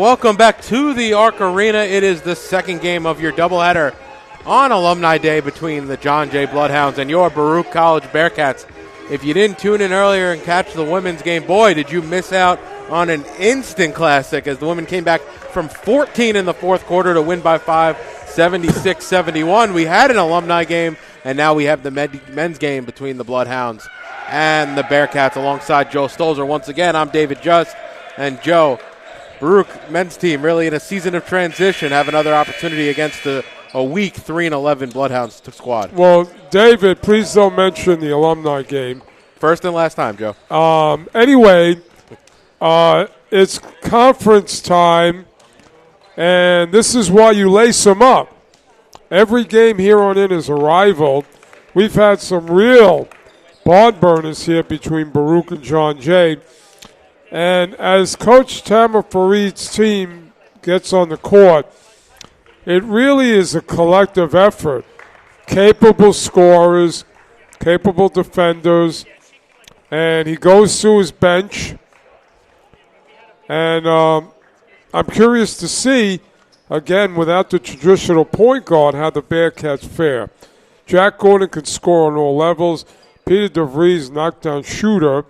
welcome back to the Arc Arena. It is the second game of your doubleheader on Alumni Day between the John Jay Bloodhounds and your Baruch College Bearcats. If you didn't tune in earlier and catch the women's game, boy, did you miss out on an instant classic as the women came back from 14 in the fourth quarter to win by 5, 76-71. We had an Alumni game, and now we have the men's game between the Bloodhounds and the Bearcats alongside Joe Stolzer. Once again, I'm David Just, and Joe, Baruch men's team really in a season of transition, have another opportunity against a weak 3-11 Bloodhounds squad. Well, David, please don't mention the Alumni game. First and last time, Joe. Anyway, it's conference time, and this is why you lace them up. Every game here on in is a rival. We've had some real barn burners here between Baruch and John Jay. And as Coach Tamara Farid's team gets on the court, it really is a collective effort. Capable scorers, capable defenders, and he goes through his bench. And I'm curious to see, again, without the traditional point guard, how the Bearcats fare. Jack Gordon can score on all levels. Peter Douvres, knockdown shooter.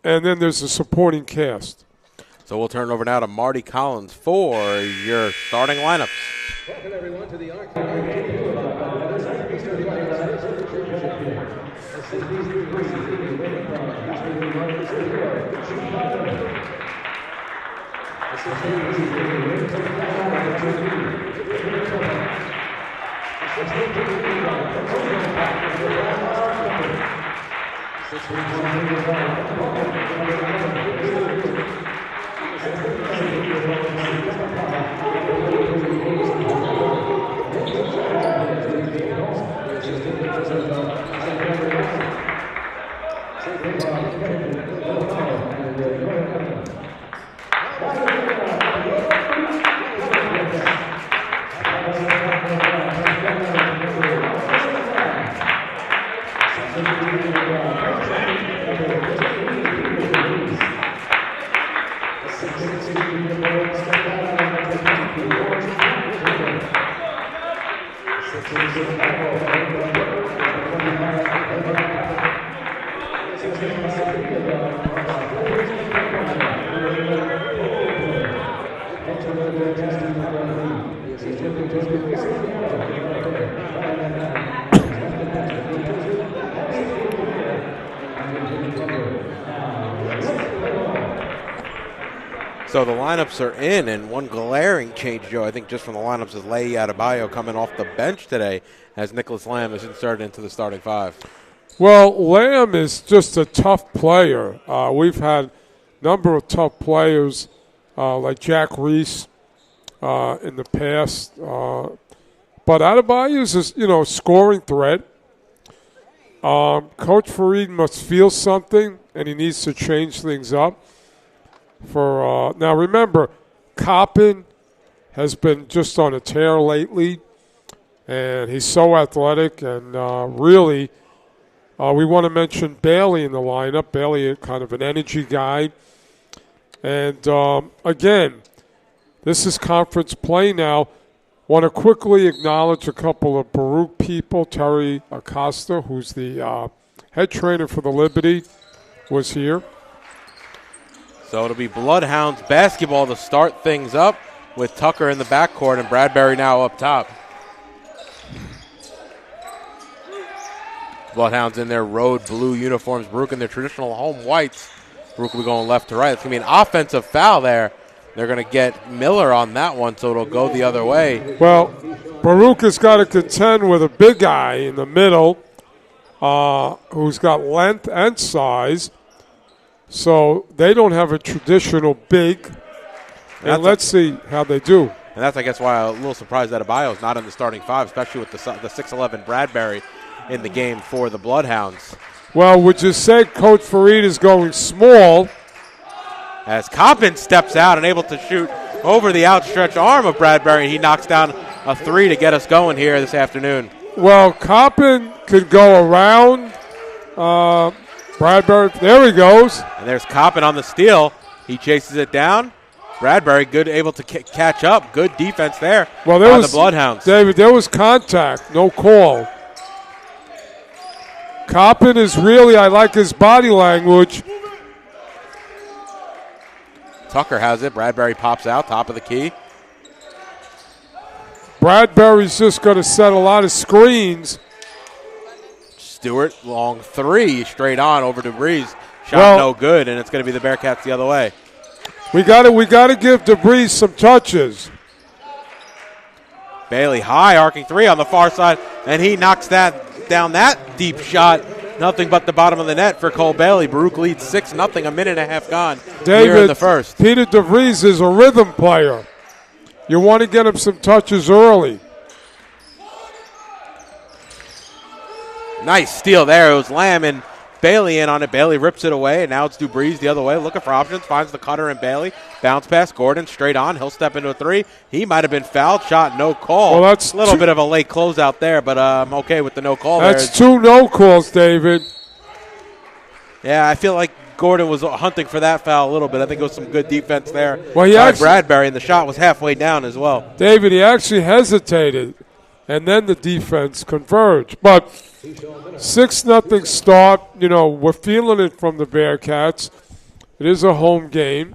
And then there's a supporting cast. So we'll turn it over now to Marty Collins for your starting lineups. Welcome everyone to the Arc. So the lineups are in, and one glaring change, Joe, I think just from the lineups is Leigh Adebayo coming off the bench today as Nicholas Lamb is inserted into the starting five. Well, Lamb is just a tough player. We've had a number of tough players like Jack Reese in the past. But Adebayo is a scoring threat. Coach Farid must feel something, and he needs to change things up. Now remember, Coppin has been just on a tear lately, and he's so athletic. And really, we want to mention Bailey in the lineup. Bailey, kind of an energy guy. And again, this is conference play now. Want to quickly acknowledge a couple of Baruch people. Terry Acosta, who's the head trainer for the Liberty, was here. So it'll be Bloodhounds basketball to start things up with Tucker in the backcourt and Bradbury now up top. Bloodhounds in their road blue uniforms. Baruch in their traditional home whites. Baruch will be going left to right. It's going to be an offensive foul there. They're going to get Miller on that one, so it'll go the other way. Well, Baruch has got to contend with a big guy in the middle who's got length and size. So they don't have a traditional big. And let's see how they do. And that's, I guess, why I'm a little surprised that Adebayo is not in the starting five, especially with the 6'11 Bradbury in the game for the Bloodhounds. Well, would you say Coach Farid is going small? As Coppin steps out and able to shoot over the outstretched arm of Bradbury, he knocks down a three to get us going here this afternoon. Well, Coppin could go around Bradbury. There he goes. And there's Coppin on the steal. He chases it down. Bradbury good, able to catch up. Good defense there by the Bloodhounds. David, there was contact, no call. Coppin is really, I like his body language. Tucker has it. Bradbury pops out, top of the key. Bradbury's just going to set a lot of screens. Stewart, long three, straight on over Douvres. Shot no good, and it's going to be the Bearcats the other way. We got to give Douvres some touches. Bailey, high arcing three on the far side, and he knocks that down. That deep shot, nothing but the bottom of the net for Cole Bailey. Baruch leads 6-0, a minute and a half gone here in the first. Peter Douvres is a rhythm player. You want to get him some touches early. Nice steal there. It was Lamb and Bailey in on it. Bailey rips it away, and now it's Douvres the other way, looking for options. Finds the cutter and Bailey. Bounce pass. Gordon straight on. He'll step into a three. He might have been fouled. Shot, no call. Well, that's a little bit of a late closeout there, but I'm okay with the no call there. That's two no calls, David. Yeah, I feel like Gordon was hunting for that foul a little bit. I think it was some good defense there by Bradbury, and the shot was halfway down as well. David, he actually hesitated, and then the defense converged. But 6-0 start. You know, we're feeling it from the Bearcats. It is a home game.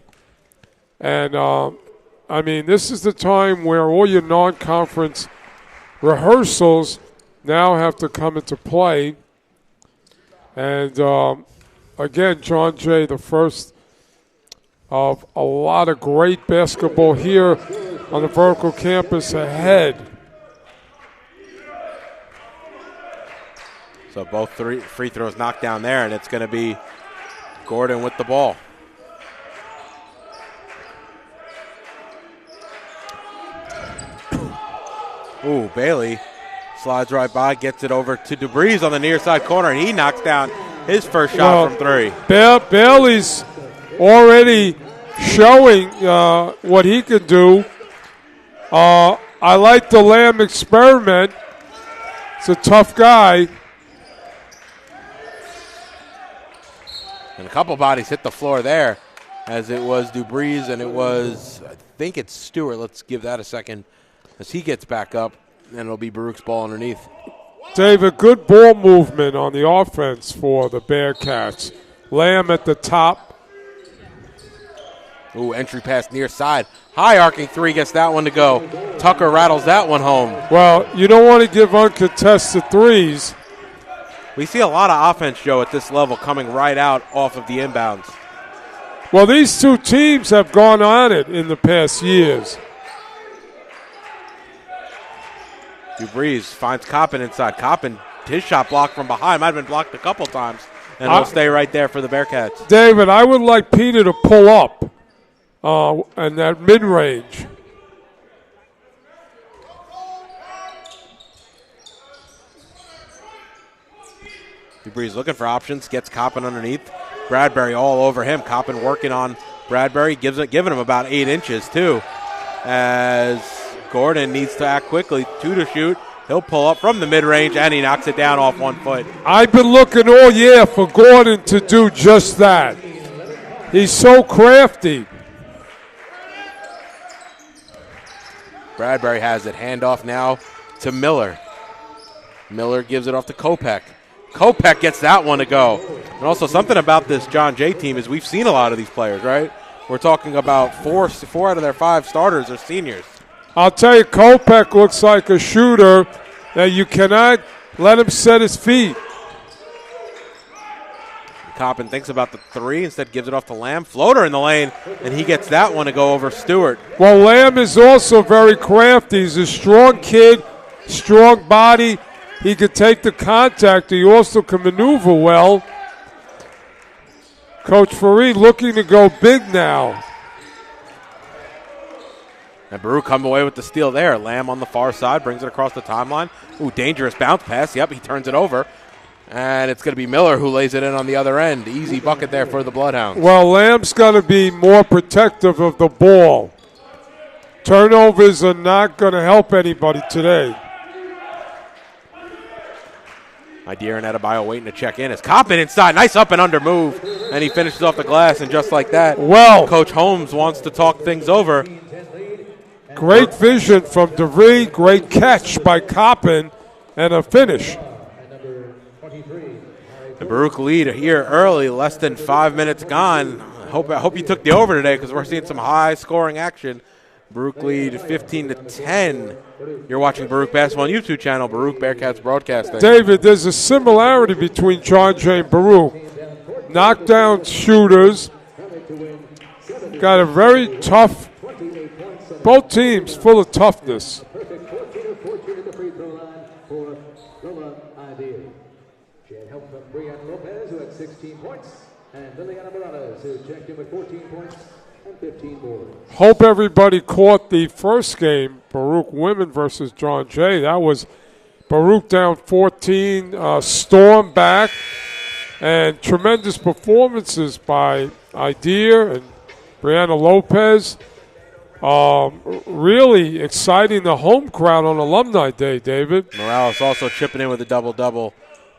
And, I mean, this is the time where all your non-conference rehearsals now have to come into play. And, again, John Jay, the first of a lot of great basketball here on the vertical campus ahead. So both free throws knocked down there, and it's going to be Gordon with the ball. Ooh, Bailey slides right by, gets it over to Douvres on the near side corner, and he knocks down his first shot from three. Bailey's already showing what he can do. I like the Lamb experiment. It's a tough guy. And a couple bodies hit the floor there, as it was Douvres and it was, I think it's Stewart. Let's give that a second as he gets back up, and it'll be Baruch's ball underneath. David, good ball movement on the offense for the Bearcats. Lamb at the top. Ooh, entry pass near side. High arcing three, gets that one to go. Tucker rattles that one home. Well, you don't want to give uncontested threes. We see a lot of offense, Joe, at this level coming right out off of the inbounds. Well, these two teams have gone on it in the past years. Douvres finds Coppin inside. Coppin, his shot blocked from behind. Might have been blocked a couple times. And it'll stay right there for the Bearcats. David, I would like Peter to pull up in that mid-range. Douvres looking for options. Gets Coppin underneath. Bradbury all over him. Coppin working on Bradbury. Giving him about 8 inches, too. As Gordon needs to act quickly. 2 to shoot. He'll pull up from the mid-range, and he knocks it down off 1 foot. I've been looking all year for Gordon to do just that. He's so crafty. Bradbury has it. Handoff now to Miller. Miller gives it off to Kopech. Kopech gets that one to go. And also something about this John Jay team is we've seen a lot of these players, right? We're talking about four out of their 5 starters are seniors. I'll tell you, Kopech looks like a shooter that you cannot let him set his feet. Coppin thinks about the 3, instead gives it off to Lamb. Floater in the lane, and he gets that one to go over Stewart. Well, Lamb is also very crafty. He's a strong kid, strong body. He can take the contact. He also can maneuver well. Coach Fareed looking to go big now. And Baruch come away with the steal there. Lamb on the far side brings it across the timeline. Ooh, dangerous bounce pass. Yep, he turns it over. And it's going to be Miller who lays it in on the other end. Easy bucket there for the Bloodhounds. Well, Lamb's going to be more protective of the ball. Turnovers are not going to help anybody today. Idea and Adebayo waiting to check in. As Coppin inside, nice up and under move, and he finishes off the glass, and just like that, well, Coach Holmes wants to talk things over. Great vision from Douvres, great catch by Coppin, and a finish. The Baruch lead here early, less than 5 minutes gone. I hope you took the over today because we're seeing some high-scoring action. Baruch lead 15-10. You're watching Baruch Basketball on YouTube channel, Baruch Bearcats Broadcasting. David, there's a similarity between John Jay and Baruch. Knockdown shooters. Got a very tough, both teams full of toughness. Hope everybody caught the first game, Baruch women versus John Jay. That was Baruch down 14, storm back, and tremendous performances by Idea and Brianna Lopez. Really exciting the home crowd on Alumni Day, David. Morales also chipping in with a double-double,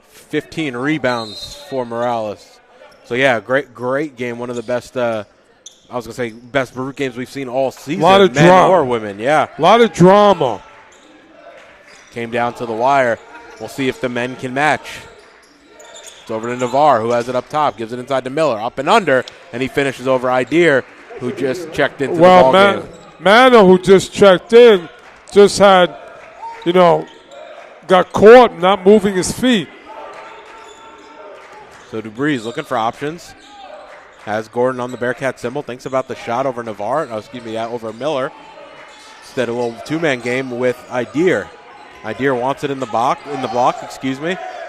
15 rebounds for Morales. So, yeah, great game. One of the best, best Baruch games we've seen all season. A lot of men drama. or women, yeah. A lot of drama. Came down to the wire. We'll see if the men can match. It's over to Navarre, who has it up top, gives it inside to Miller, up and under, and he finishes over Idea, who just checked into the ball game. Mano, who just checked in, just had, got caught not moving his feet. So Douvres looking for options. Has Gordon on the Bearcat symbol. Thinks about the shot over Navarre. Over Miller. Instead, a little two-man game with Idea. Idea wants it in the block.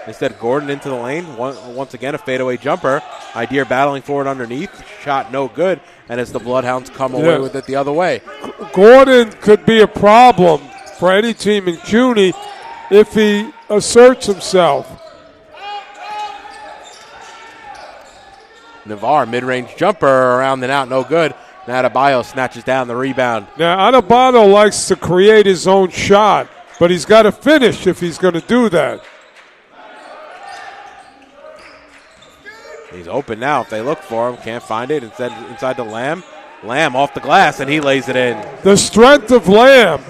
Instead, Gordon into the lane. Once again, a fadeaway jumper. Idea battling forward underneath. Shot no good. And as the Bloodhounds come away with it the other way. Gordon could be a problem for any team in CUNY if he asserts himself. Navarre, mid-range jumper around and out, no good. And Adebayo snatches down the rebound. Now, Adebayo likes to create his own shot, but he's got to finish if he's going to do that. He's open now if they look for him. Can't find it. Instead, inside to Lamb. Lamb off the glass, and he lays it in. The strength of Lamb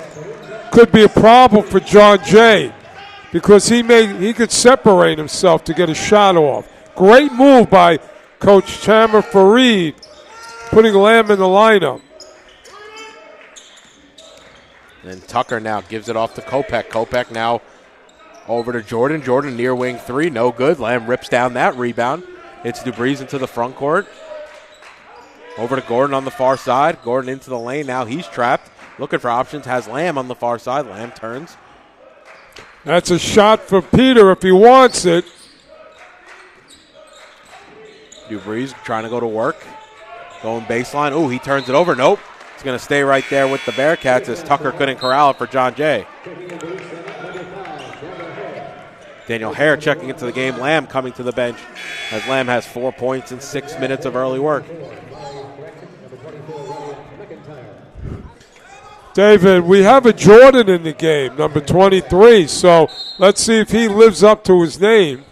could be a problem for John Jay because he could separate himself to get a shot off. Great move by Coach Tamer Fareed, putting Lamb in the lineup. And Tucker now gives it off to Kopech. Kopech now over to Jordan. Jordan near wing three, no good. Lamb rips down that rebound. It's Douvres into the front court. Over to Gordon on the far side. Gordon into the lane. Now he's trapped. Looking for options. Has Lamb on the far side. Lamb turns. That's a shot for Peter if he wants it. Douvres trying to go to work. Going baseline. Ooh, he turns it over. Nope. It's going to stay right there with the Bearcats as Tucker couldn't corral it for John Jay. Daniel Hare checking into the game. Lamb coming to the bench as Lamb has 4 points in 6 minutes of early work. David, we have a Jordan in the game, number 23, so let's see if he lives up to his name.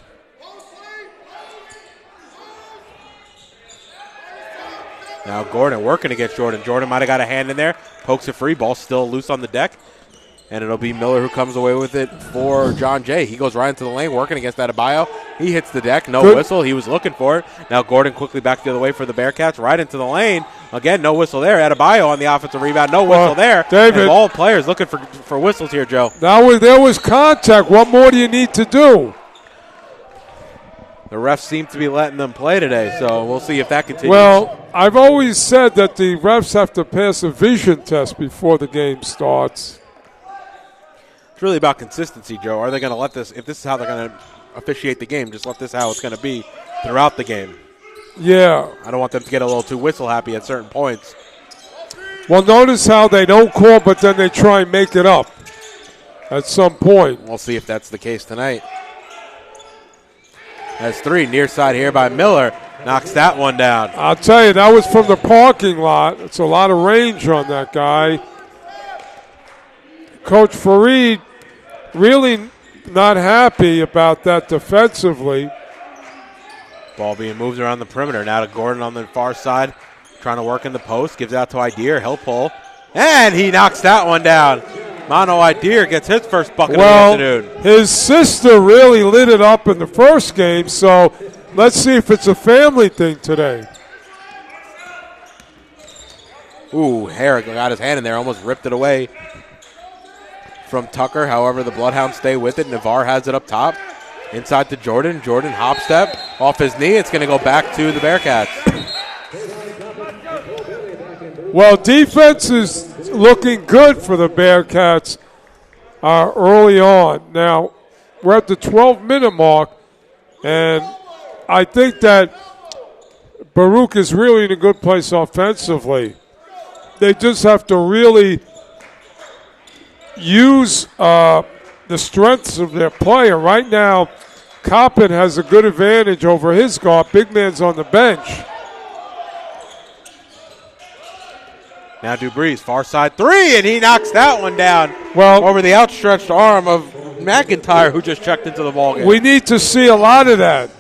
Now Gordon working against Jordan. Jordan might have got a hand in there. Pokes it free. Ball still loose on the deck. And it'll be Miller who comes away with it for John Jay. He goes right into the lane working against Adebayo. He hits the deck. No whistle. He was looking for it. Now Gordon quickly back the other way for the Bearcats. Right into the lane. Again, no whistle there. Adebayo on the offensive rebound. No whistle there. David. And all players looking for whistles here, Joe. There was contact. What more do you need to do? The refs seem to be letting them play today, so we'll see if that continues. Well, I've always said that the refs have to pass a vision test before the game starts. It's really about consistency, Joe. Are they going to let this, if this is how they're going to officiate the game, just let this how it's going to be throughout the game? Yeah. I don't want them to get a little too whistle happy at certain points. Well, notice how they don't call, but then they try and make it up at some point. We'll see if that's the case tonight. That's three, near side here by Miller. Knocks that one down. I'll tell you, that was from the parking lot. It's a lot of range on that guy. Coach Fareed really not happy about that defensively. Ball being moved around the perimeter. Now to Gordon on the far side, trying to work in the post. Gives out to Ideer. He'll pull. And he knocks that one down. Mono Ideer gets his first bucket of the afternoon. His sister really lit it up in the first game, so let's see if it's a family thing today. Ooh, Herrick got his hand in there, almost ripped it away from Tucker. However, the Bloodhounds stay with it. Navarre has it up top. Inside to Jordan. Jordan hop step off his knee. It's going to go back to the Bearcats. Well, defense is looking good for the Bearcats early on. Now, we're at the 12-minute mark, and I think that Baruch is really in a good place offensively. They just have to really use the strengths of their player. Right now, Coppin has a good advantage over his guard. Big man's on the bench. Now Douvres, far side three, and he knocks that one down over the outstretched arm of McIntyre, who just checked into the ballgame. We need to see a lot of that.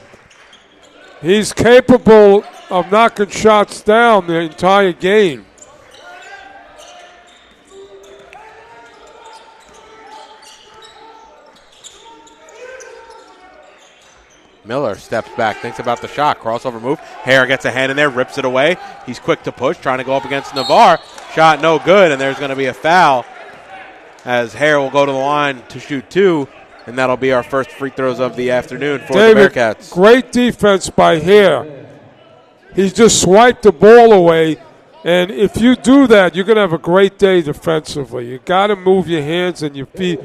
He's capable of knocking shots down the entire game. Miller steps back, thinks about the shot, crossover move. Hare gets a hand in there, rips it away. He's quick to push, trying to go up against Navarre. Shot no good, and there's going to be a foul as Hare will go to the line to shoot two, and that'll be our first free throws of the afternoon for the Bearcats. Great defense by Hare. He's just swiped the ball away, and if you do that, you're going to have a great day defensively. You got to move your hands and your feet.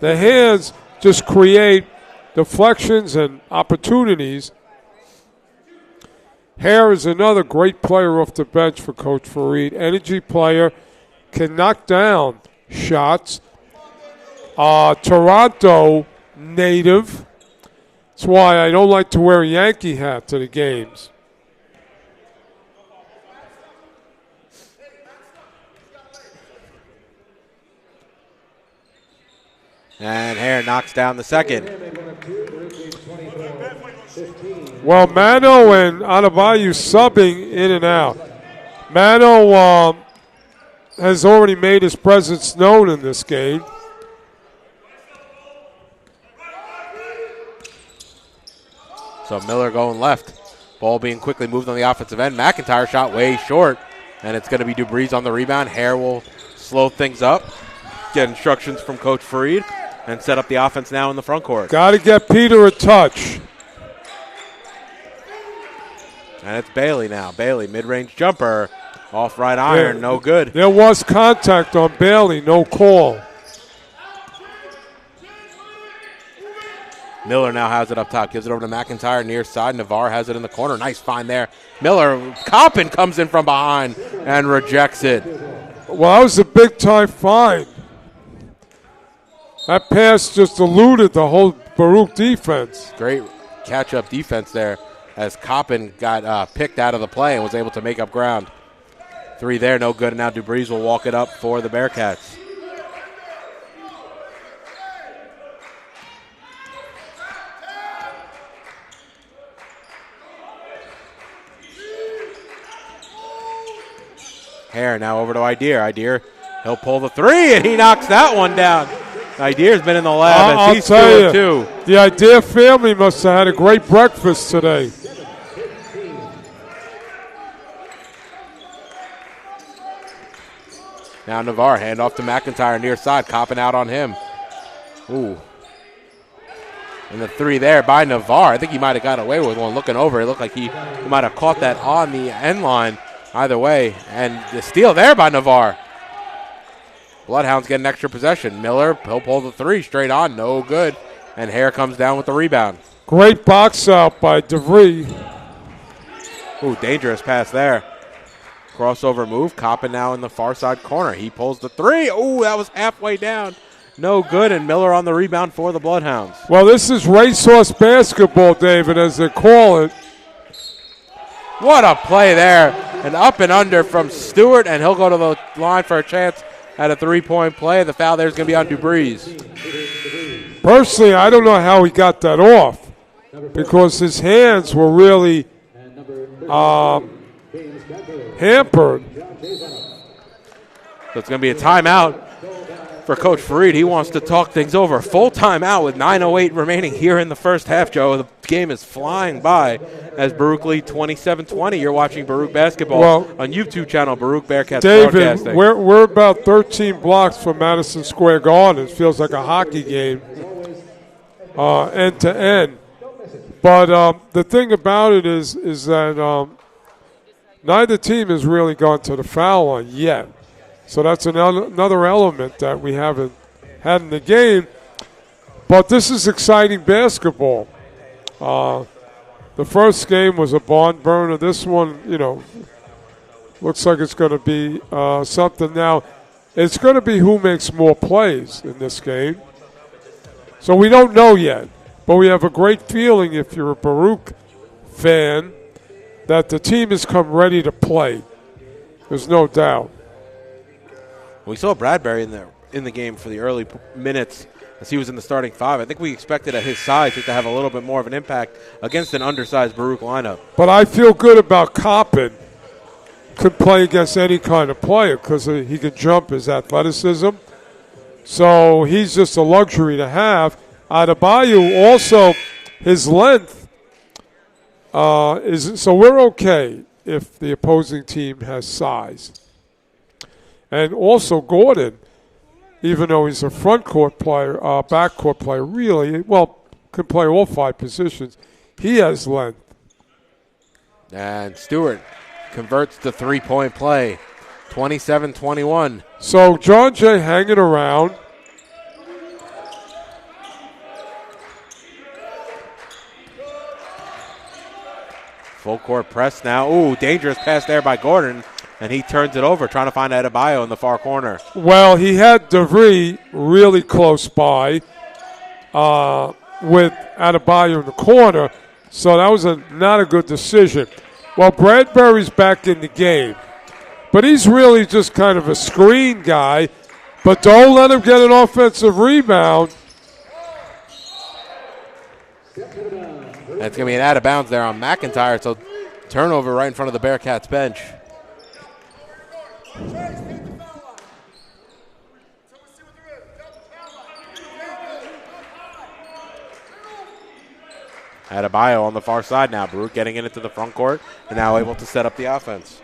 The hands just create deflections and opportunities. Hare is another great player off the bench for Coach Fareed. Energy player, can knock down shots. Toronto native. That's why I don't like to wear a Yankee hat to the games. And Hare knocks down the second. Well, Mano and Adebayo subbing in and out. Mano has already made his presence known in this game. So Miller going left. Ball being quickly moved on the offensive end. McIntyre shot way short, and it's going to be Douvres on the rebound. Hare will slow things up, get instructions from Coach Fareed, and set up the offense now in the front court. Got to get Peter a touch. And it's Bailey now. Bailey, mid-range jumper, off right iron, no good. There was contact on Bailey, no call. Miller now has it up top, gives it over to McIntyre near side. Navarre has it in the corner. Nice find there. Miller, Coppin comes in from behind and rejects it. Well, that was a big-time find. That pass just eluded the whole Baruch defense. Great catch-up defense there as Coppin got picked out of the play and was able to make up ground. Three there, no good, and now Douvres will walk it up for the Bearcats. Hare now over to Ideer. Ideer, he'll pull the three, and he knocks that one down. Ideer's been in the lab, and he's 2 of 2. The Ideer family must have had a great breakfast today. Now Navarre, hand off to McIntyre near side, copping out on him. Ooh. And the three there by Navarre. I think he might have got away with one looking over. It looked like he might have caught that on the end line. Either way, and the steal there by Navarre. Bloodhounds get an extra possession. Miller, he'll pull the three straight on, no good. And Hare comes down with the rebound. Great box out by Douvres. Ooh, dangerous pass there. Crossover move, Coppin now in the far side corner. He pulls the three. Ooh, that was halfway down. No good, and Miller on the rebound for the Bloodhounds. Well, this is racehorse basketball, David, as they call it. What a play there. An up and under from Stewart, and he'll go to the line for a chance at a three-point play. The foul there is going to be on Douvres. Personally, I don't know how he got that off because his hands were really hampered. So it's going to be a timeout for Coach Fareed. He wants to talk things over. Full timeout with 9:08 remaining here in the first half, Joe. The game is flying by as Baruch lead 27-20. You're watching Baruch basketball on YouTube channel, Baruch Bearcats David, Broadcasting. we're about 13 blocks from Madison Square Garden. It feels like a hockey game end to end. But the thing about it is that neither team has really gone to the foul line yet. So that's another element that we haven't had in the game. But this is exciting basketball. The first game was a barn burner. This one, looks like it's going to be something. Now, it's going to be who makes more plays in this game. So we don't know yet. But we have a great feeling, if you're a Baruch fan, that the team has come ready to play. There's no doubt. We saw Bradbury in the game for the early minutes as he was in the starting five. I think we expected at his size to have a little bit more of an impact against an undersized Baruch lineup. But I feel good about Coppin. Could play against any kind of player because he can jump, his athleticism. So he's just a luxury to have. Adebayo also, his length is so we're okay if the opposing team has size. And also Gordon, even though he's a front court player, back court player, really, can play all five positions. He has length. And Stewart converts the three-point play, 27-21. So John Jay hanging around. Full court press now. Ooh, dangerous pass there by Gordon. And he turns it over, trying to find Adebayo in the far corner. Well, he had Douvres really close by with Adebayo in the corner, so that was not a good decision. Well, Bradbury's back in the game, but he's really just kind of a screen guy, but don't let him get an offensive rebound. That's going to be an out of bounds there on McIntyre, so turnover right in front of the Bearcats bench. Adebayo on the far side now. Baruch getting into the front court and now able to set up the offense.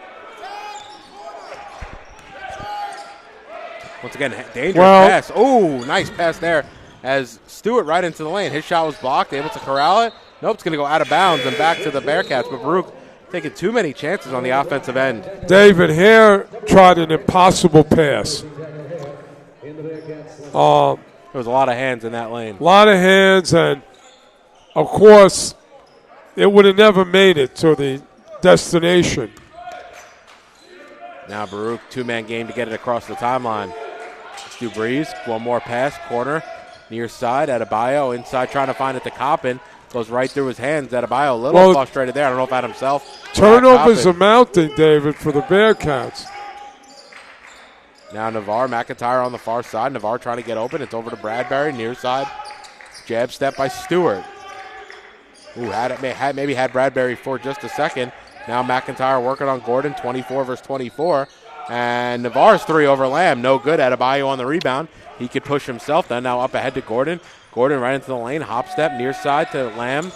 Once again, dangerous pass. Oh, nice pass there as Stewart right into the lane. His shot was blocked, able to corral it. Nope, it's going to go out of bounds and back to the Bearcats, but Baruch taking too many chances on the offensive end. David Hare tried an impossible pass. There was a lot of hands in that lane. A lot of hands, and of course, it would have never made it to the destination. Now Baruch, two-man game to get it across the timeline. Douvres, one more pass, corner, near side. Adebayo inside trying to find it to Coppin. Goes right through his hands. Adebayo a little frustrated there. I don't know if that himself. Turnovers are mounting, David, for the Bearcats. Now Navarre, McIntyre on the far side. Navarre trying to get open. It's over to Bradbury, near side. Jab step by Stewart. Ooh, maybe had Bradbury for just a second. Now McIntyre working on Gordon, 24 versus 24. And Navarre's three over Lamb. No good. Adebayo on the rebound. He could push himself then. Now up ahead to Gordon. Gordon right into the lane. Hop step near side to Lamb.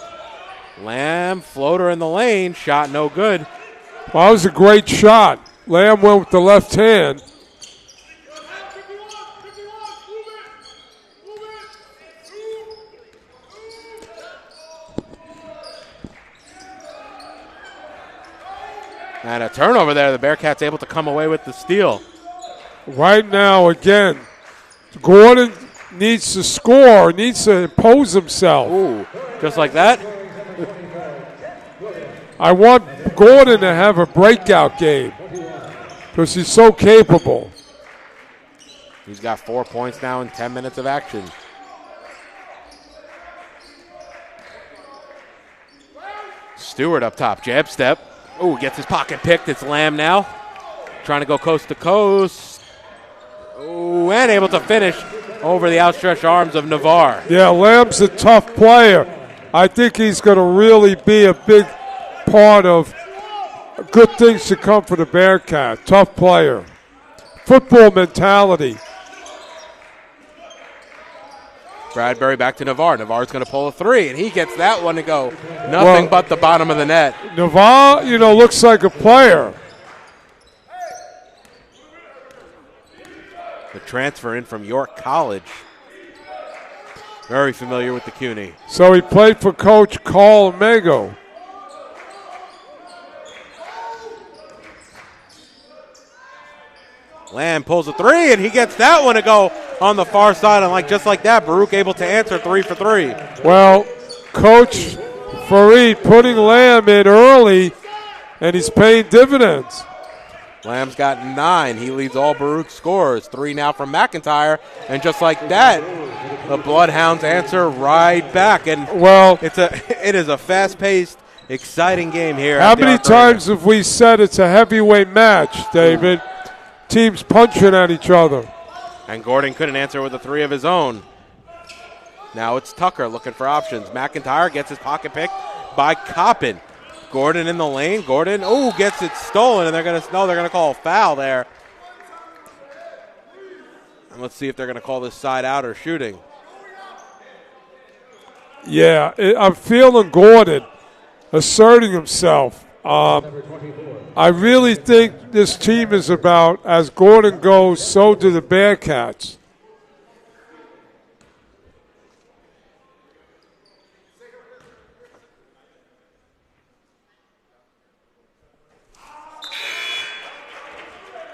Lamb, floater in the lane. Shot no good. Well, that was a great shot. Lamb went with the left hand. And a turnover there. The Bearcats able to come away with the steal. Right now, again, Gordon needs to score, needs to impose himself. Ooh, just like that? I want Gordon to have a breakout game because he's so capable. He's got 4 points now in 10 minutes of action. Stewart up top, jab step. Ooh, gets his pocket picked. It's Lamb now. Trying to go coast to coast. Ooh, and able to finish over the outstretched arms of Navarre. Yeah, Lamb's a tough player. I think he's going to really be a big part of good things to come for the Bearcat. Tough player. Football mentality. Bradbury back to Navarre. Navarre's going to pull a three, and he gets that one to go. Nothing but the bottom of the net. Navarre, looks like a player. The transfer in from York College. Very familiar with the CUNY. So he played for Coach Carl Mago. Lamb pulls a three, and he gets that one to go on the far side. And just like that, Baruch able to answer 3 for 3. Well, Coach Fareed putting Lamb in early, and he's paying dividends. Lamb's got 9. He leads all Baruch scorers. 3 now from McIntyre. And just like that, the Bloodhounds answer right back. And it is a fast-paced, exciting game here. How many times have we said it's a heavyweight match, David? Teams punching at each other. And Gordon couldn't answer with a 3 of his own. Now it's Tucker looking for options. McIntyre gets his pocket picked by Coppin. Gordon in the lane. Gordon, gets it stolen, and they're going to call a foul there. And let's see if they're going to call this side out or shooting. Yeah, I'm feeling Gordon asserting himself. I really think this team is about, as Gordon goes, so do the Bearcats.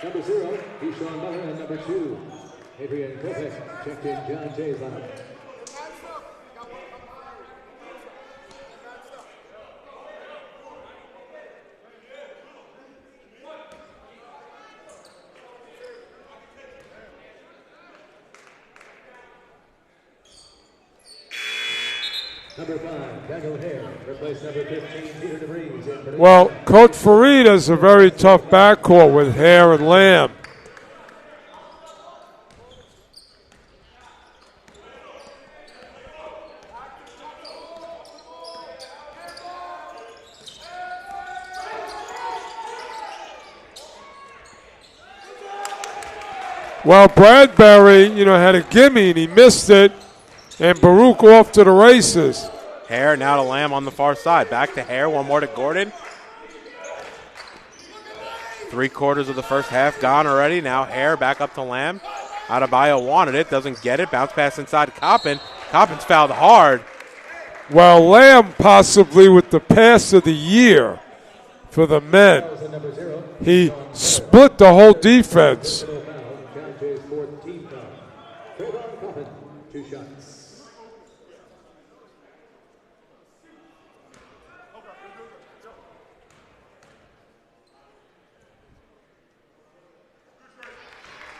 Number 0, Deshaun Miller, and number 2, Adrian Kopech, checked in John Jay's lineup. Number 5, Daniel Hare, replaced number 15, Peter Douvres. Well, Coach Fareed has a very tough backcourt with Hare and Lamb. Well, Bradbury, had a gimme and he missed it. And Baruch off to the races. Hare now to Lamb on the far side. Back to Hare. One more to Gordon. 3/4 of the first half gone already. Now Hare back up to Lamb. Adebayo wanted it. Doesn't get it. Bounce pass inside Coppin. Coppin's fouled hard. Well, Lamb possibly with the pass of the year for the men. He split the whole defense.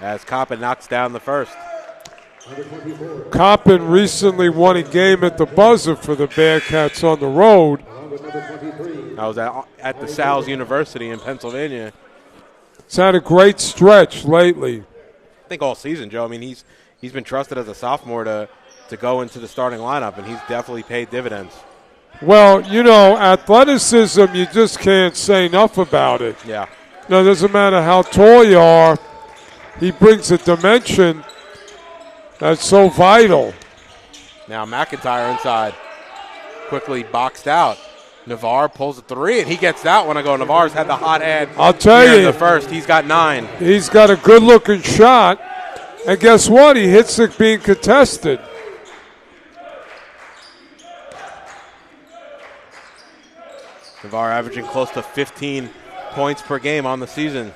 As Coppin knocks down the first. Coppin recently won a game at the buzzer for the Bearcats on the road. I was at the Sal's University in Pennsylvania. It's had a great stretch lately. I think all season, Joe. I mean, he's been trusted as a sophomore to go into the starting lineup, and he's definitely paid dividends. Well, athleticism, you just can't say enough about it. Yeah. No, it doesn't matter how tall you are. He brings a dimension that's so vital. Now McIntyre inside. Quickly boxed out. Navarre pulls a 3, and he gets that one. Navarre's had the hot hand. I'll tell you. In the first, he's got 9. He's got a good-looking shot. And guess what? He hits it being contested. Navarre averaging close to 15 points per game on the season.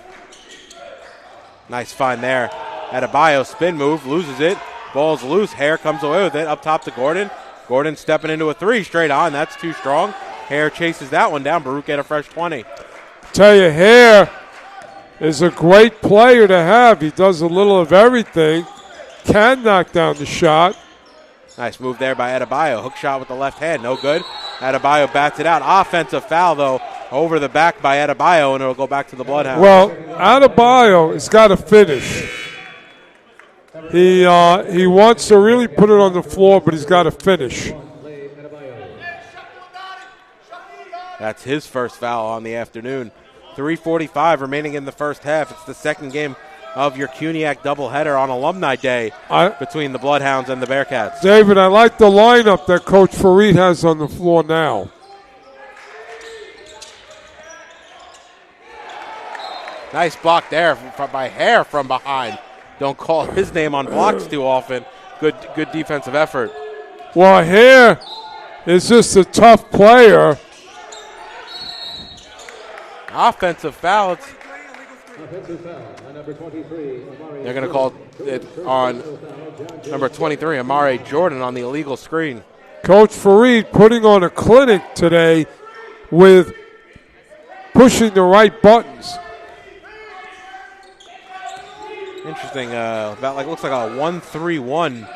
Nice find there. Adebayo spin move, loses it. Ball's loose. Hare comes away with it. Up top to Gordon. Gordon stepping into a 3 straight on. That's too strong. Hare chases that one down. Baruch get a fresh 20. Tell you, Hare is a great player to have. He does a little of everything. Can knock down the shot. Nice move there by Adebayo. Hook shot with the left hand. No good. Adebayo bats it out. Offensive foul, though, over the back by Adebayo, and it'll go back to the Bloodhounds. Well, Adebayo has got to finish. He wants to really put it on the floor, but he's got to finish. That's his first foul on the afternoon. 3:45 remaining in the first half. It's the second game of your CUNYAC doubleheader on Alumni Day between the Bloodhounds and the Bearcats. David, I like the lineup that Coach Fareed has on the floor now. Nice block there by Hare from behind. Don't call his name on blocks too often. Good defensive effort. Well, Hare is just a tough player. Offensive foul. Offensive foul on number 23. They're going to call it on number 23, Amare Jordan, on the illegal screen. Coach Fareed putting on a clinic today with pushing the right buttons. Interesting. Looks like a 1-3-1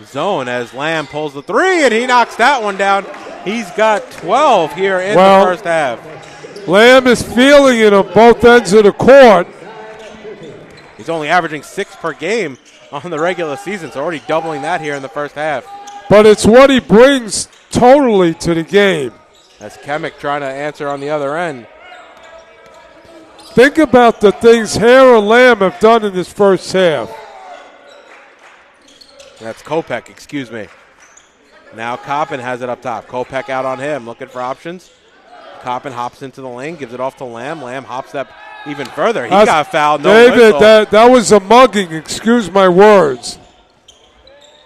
zone as Lamb pulls the three, and he knocks that one down. He's got 12 here in the first half. Lamb is feeling it on both ends of the court. He's only averaging 6 per game on the regular season, so already doubling that here in the first half. But it's what he brings totally to the game. As Kemick trying to answer on the other end. Think about the things Hare and Lamb have done in this first half. That's Kopech, excuse me. Now Coppin has it up top. Kopech out on him, looking for options. Coppin hops into the lane, gives it off to Lamb. Lamb hops up even further. He got fouled. No David, whistle. that was a mugging. Excuse my words.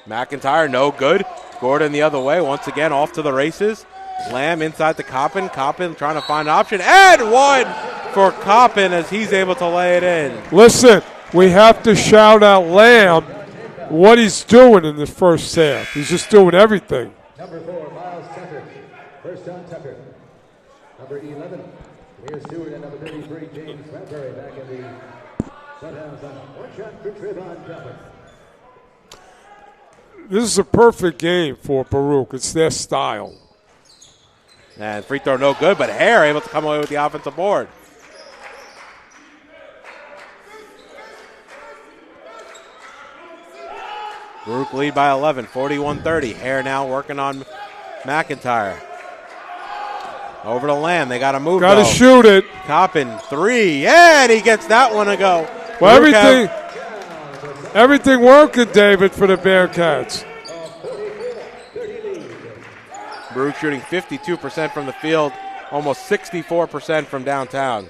McIntyre, no good. Gordon the other way. Once again, off to the races. Lamb inside the Coppin. Coppin trying to find an option. And one for Coppin as he's able to lay it in. Listen, we have to shout out Lamb what he's doing in the first half. He's just doing everything. Number 4, Miles Tucker. First down, Tucker. Number 11, Amir Stewart, and number 33, James Bradbury, back in the Bloodhounds on one shot for Trayvon Coppin. This is a perfect game for Baruch. It's their style. And free throw no good, but Hare able to come away with the offensive board. Baruch lead by 11, 41-30. Hare now working on McIntyre. Over to Lamb. They got to move. Got to shoot it. Coppin, three. Yeah, and he gets that one to go. Well, everything working, David, for the Bearcats. Baruch shooting 52% from the field, almost 64% from downtown.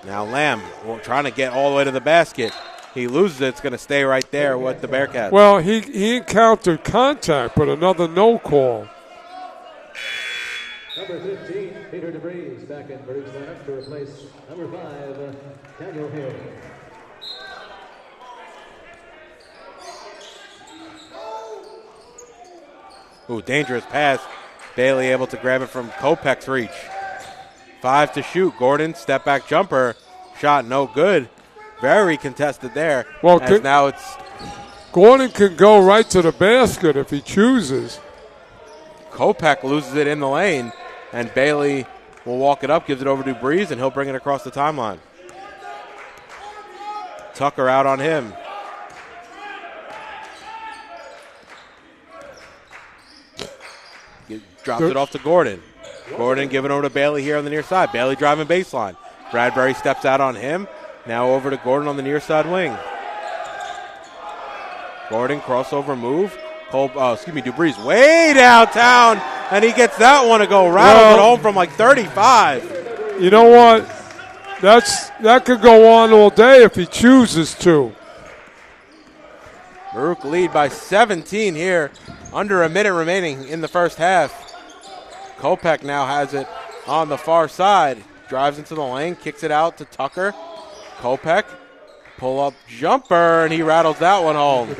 Now Lamb trying to get all the way to the basket. He loses it. It's going to stay right there with the Bearcats. Well, he encountered contact, but another no call. Number 15, Peter Douvres, back in Baruch's lineup to replace number 5, Daniel Hill. Ooh, dangerous pass. Bailey able to grab it from Kopech's reach. 5 to shoot. Gordon, step back jumper. Shot no good. Very contested there. Well, now it's Gordon can go right to the basket if he chooses. Kopech loses it in the lane, and Bailey will walk it up, gives it over to Breeze, and he'll bring it across the timeline. Tucker out on him. Drops it off to Gordon. Gordon giving over to Bailey here on the near side. Bailey driving baseline. Bradbury steps out on him. Now over to Gordon on the near side wing. Gordon crossover move. Dubri's way downtown, and he gets that one to go. Rattles it home from like 35. You know what? That could go on all day if he chooses to. Baruch lead by 17 here. Under a minute remaining in the first half. Kopech now has it on the far side. Drives into the lane, kicks it out to Tucker. Kopech, pull-up jumper, and he rattles that one home.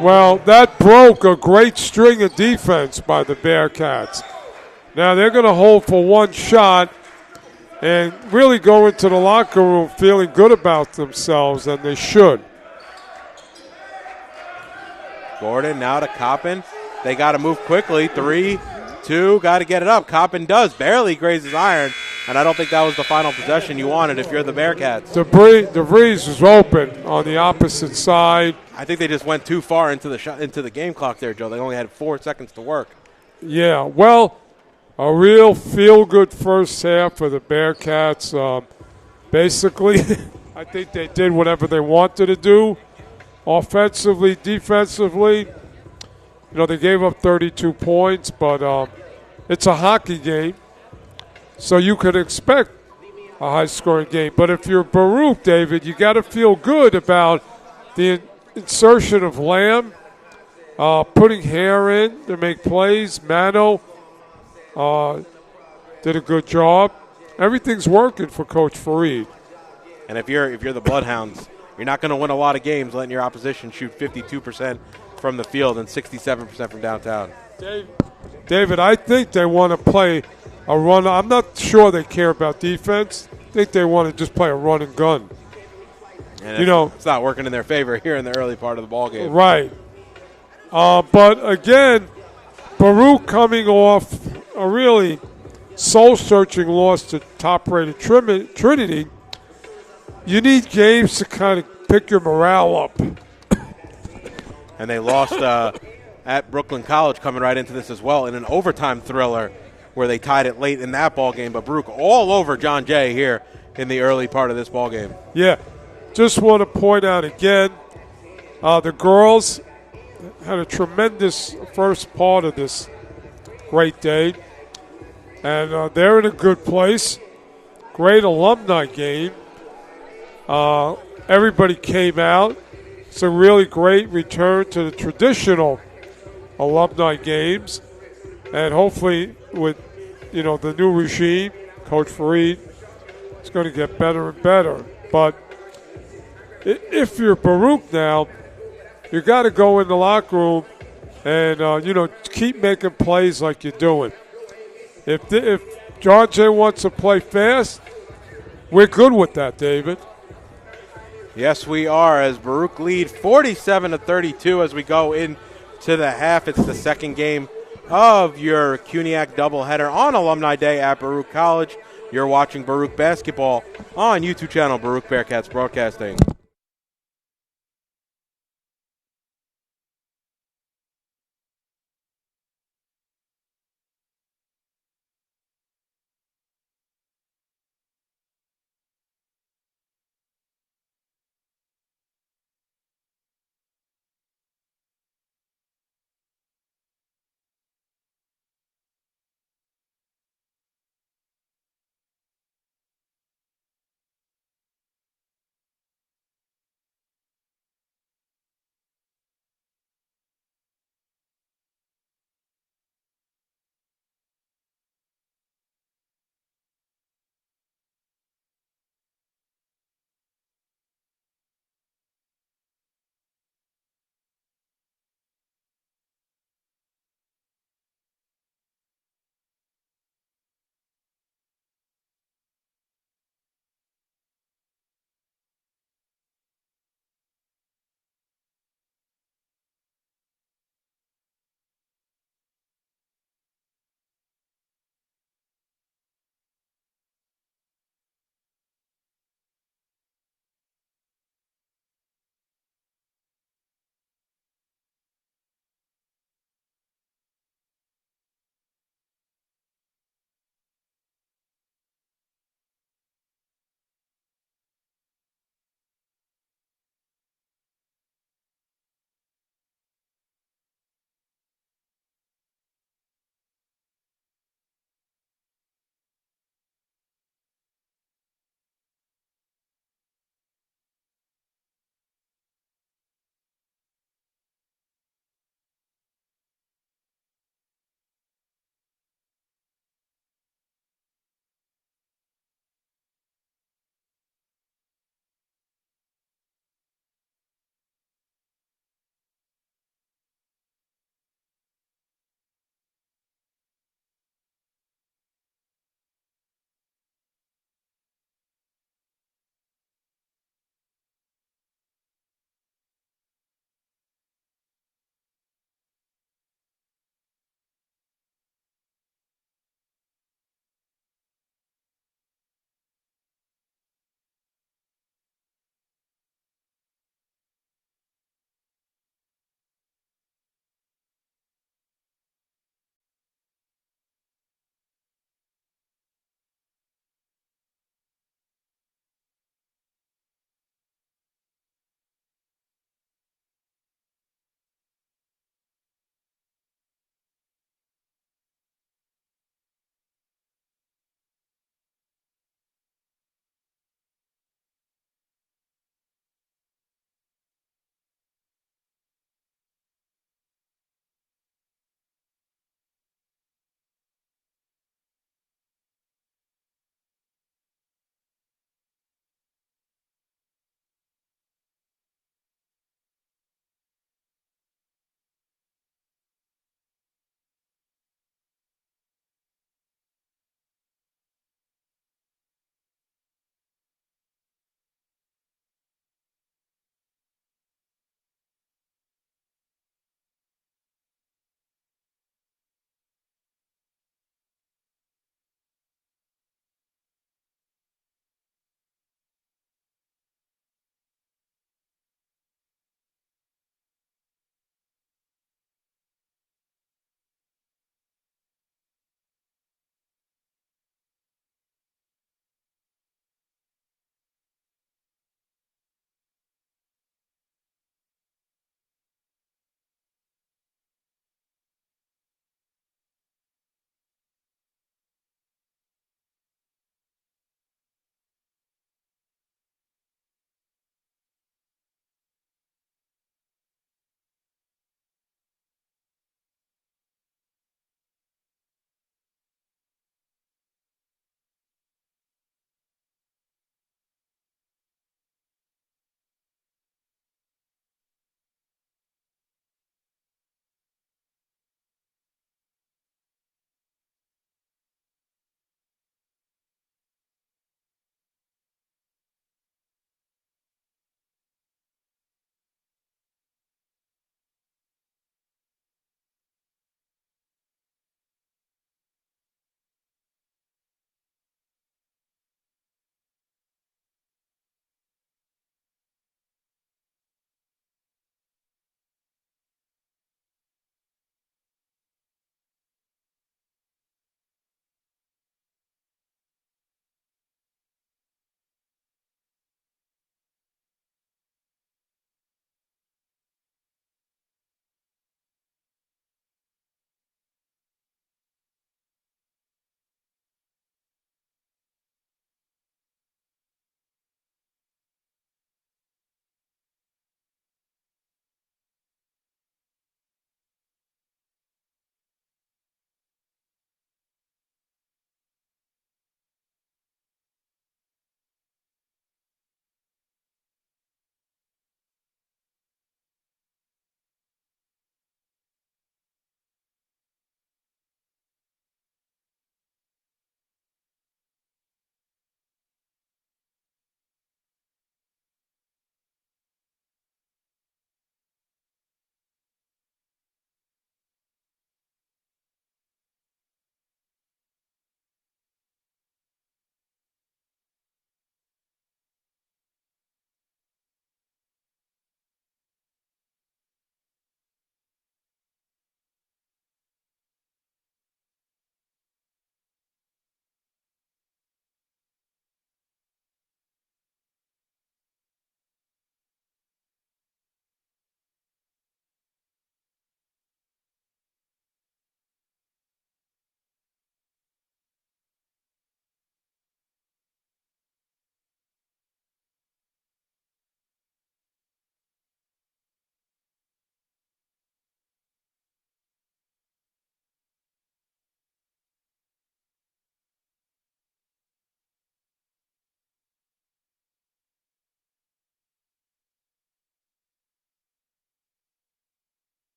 Well, that broke a great string of defense by the Bearcats. Now they're going to hold for one shot, and really go into the locker room feeling good about themselves, and they should. Gordon now to Coppin. They got to move quickly. 3, 2, got to get it up. Coppin does. Barely grazes iron. And I don't think that was the final possession you wanted if you're the Bearcats. DeVries was open on the opposite side. I think they just went too far into the game clock there, Joe. They only had 4 seconds to work. Yeah, well, a real feel-good first half for the Bearcats. Basically, I think they did whatever they wanted to do. Offensively, defensively, they gave up 32 points, but it's a hockey game, so you could expect a high-scoring game. But if you're Baruch, David, you got to feel good about the insertion of Lamb, putting Hare in to make plays. Mano did a good job. Everything's working for Coach Farid. And if you're the Bloodhounds, you're not going to win a lot of games letting your opposition shoot 52% from the field and 67% from downtown. David, I think they want to play a run. I'm not sure they care about defense. I think they want to just play a run and gun. And it's not working in their favor here in the early part of the ball game. Right. But again, Baruch coming off a really soul-searching loss to top-rated Trinity. You need games to kind of pick your morale up. And they lost at Brooklyn College coming right into this as well in an overtime thriller where they tied it late in that ball game. But Baruch all over John Jay here in the early part of this ball game. Yeah. Just want to point out again, the girls had a tremendous first part of this great day. And they're in a good place. Great alumni game. Everybody came out. It's a really great return to the traditional alumni games. And hopefully with, the new regime, Coach Farid, it's going to get better and better. But if you're Baruch now, you got to go in the locker room and, keep making plays like you're doing. If John Jay wants to play fast, we're good with that, David. Yes, we are, as Baruch lead 47-32 as we go into the half. It's the second game of your CUNYAC doubleheader on Alumni Day at Baruch College. You're watching Baruch basketball on YouTube channel Baruch Bearcats Broadcasting.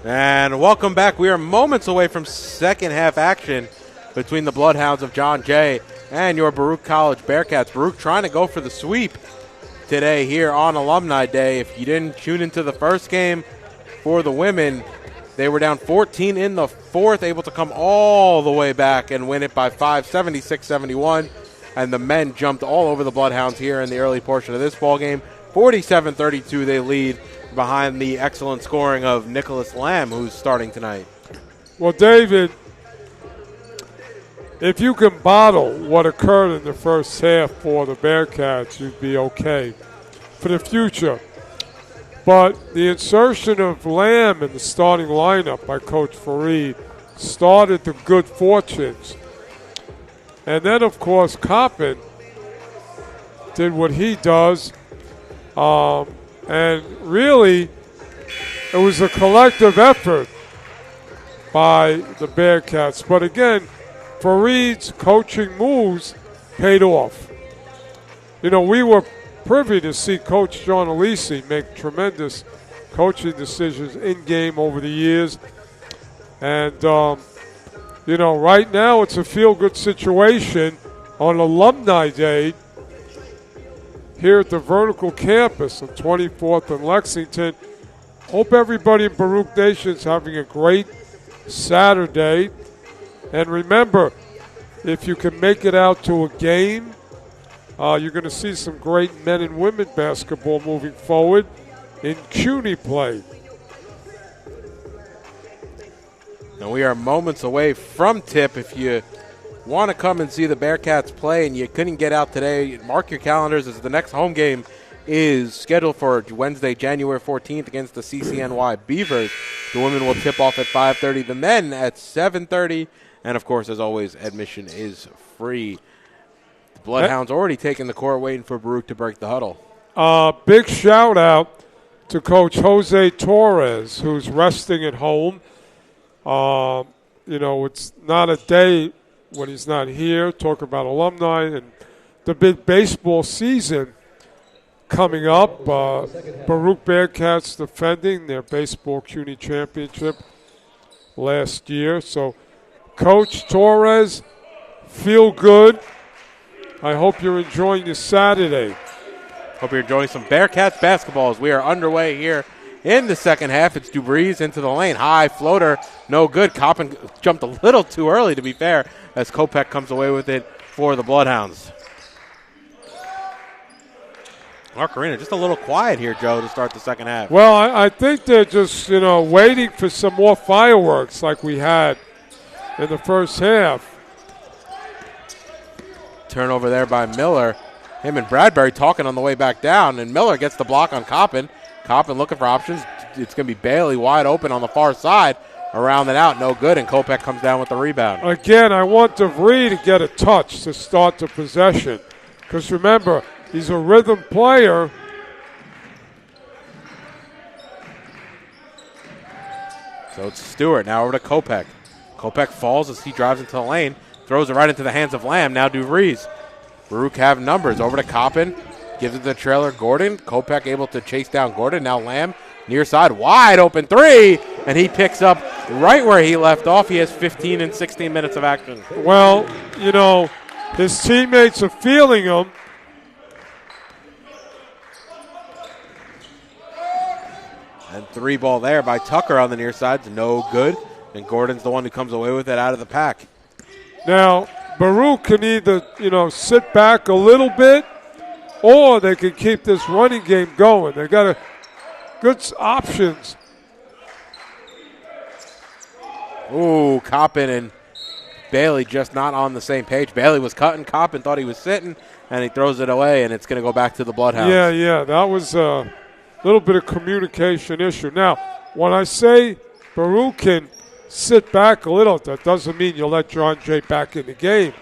And welcome back. We are moments away from second half action between the Bloodhounds of John Jay and your Baruch College Bearcats. Baruch trying to go for the sweep today here on Alumni Day. If you didn't tune into the first game for the women, they were down 14 in the fourth, able to come all the way back and win it by 5, 76-71. And the men jumped all over the Bloodhounds here in the early portion of this ball game. 47-32 they lead behind the excellent scoring of Nicholas Lamb, who's starting tonight. Well, David, if you can bottle what occurred in the first half for the Bearcats, you'd be okay for the future. But the insertion of Lamb in the starting lineup by Coach Fareed started the good fortunes. And then, of course, Coppin did what he does. And really, it was a collective effort by the Bearcats. But again, Fareed's coaching moves paid off. You know, we were privy to see Coach John Alisi make tremendous coaching decisions in-game over the years. And, you know, right now it's a feel-good situation on Alumni Day here at the Vertical Campus on 24th and Lexington. Hope everybody in Baruch Nation is having a great Saturday. And remember, if you can make it out to a game, you're going to see some great men and women basketball moving forward in CUNY play. And we are moments away from tip. If you want to come and see the Bearcats play and you couldn't get out today, mark your calendars as the next home game is scheduled for Wednesday, January 14th against the CCNY Beavers. The women will tip off at 5:30, the men at 7:30, and of course, as always, admission is free. The Bloodhounds already taking the court, waiting for Baruch to break the huddle. Big shout out to Coach Jose Torres, who's resting at home. You know, it's not a day when he's not here. Talk about alumni and the big baseball season coming up. Baruch Bearcats defending their baseball CUNY championship last year. So, Coach Torres, feel good. I hope you're enjoying your Saturday. Hope you're enjoying some Bearcats basketball as we are underway here in the second half. It's Douvres into the lane. High floater, no good. Coppin jumped a little too early, to be fair, as Kopech comes away with it for the Bloodhounds. Mark Arena just a little quiet here, Joe, to start the second half. Well, I think they're just, you know, waiting for some more fireworks like we had in the first half. Turnover there by Miller. Him and Bradbury talking on the way back down, and Miller gets the block on Coppin. Coppin looking for options. It's going to be Bailey wide open on the far side. Around and out, no good, and Kopech comes down with the rebound. Again, I want DeVries to get a touch to start the possession. Because remember, he's a rhythm player. So it's Stewart now over to Kopech. Kopech falls as he drives into the lane. Throws it right into the hands of Lamb. Now DeVries. Baruch have numbers. Over to Coppin. Gives it to the trailer Gordon. Kopech able to chase down Gordon. Now Lamb. Near side, wide open three, and he picks up right where he left off. He has 15 and 16 minutes of action. Well, you know, his teammates are feeling him. And three ball there by Tucker on the near side, no good. And Gordon's the one who comes away with it out of the pack. Now, Baruch can either, you know, sit back a little bit, or they can keep this running game going. They got good options. Ooh, Coppin and Bailey just not on the same page. Bailey was cutting. Coppin thought he was sitting, and he throws it away, and it's going to go back to the Bloodhounds. Yeah, that was a little bit of communication issue. Now, when I say Baruch can sit back a little, that doesn't mean you let John Jay back in the game.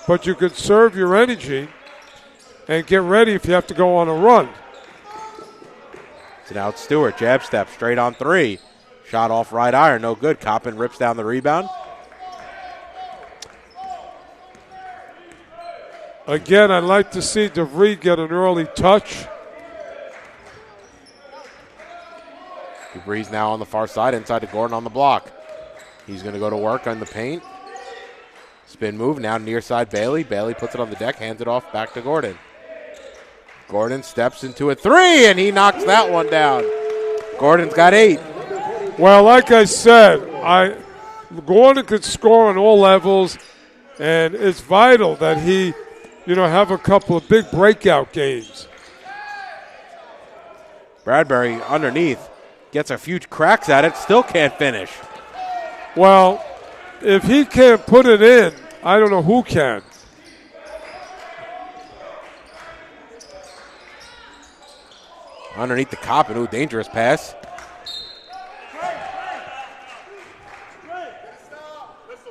But you can serve your energy and get ready if you have to go on a run. So now it's Stewart, jab step, straight on three. Shot off right iron, no good. Coppin rips down the rebound. Again, I'd like to see DeVries get an early touch. Dupree's now on the far side, inside to Gordon on the block. He's going to go to work on the paint. Spin move, now near side Bailey. Bailey puts it on the deck, hands it off back to Gordon. Gordon steps into a three, and he knocks that one down. Gordon's got 8. Well, like I said, Gordon could score on all levels, and it's vital that he, have a couple of big breakout games. Bradbury underneath gets a few cracks at it, still can't finish. Well, if he can't put it in, I don't know who can. Underneath the Coppin, ooh, dangerous pass.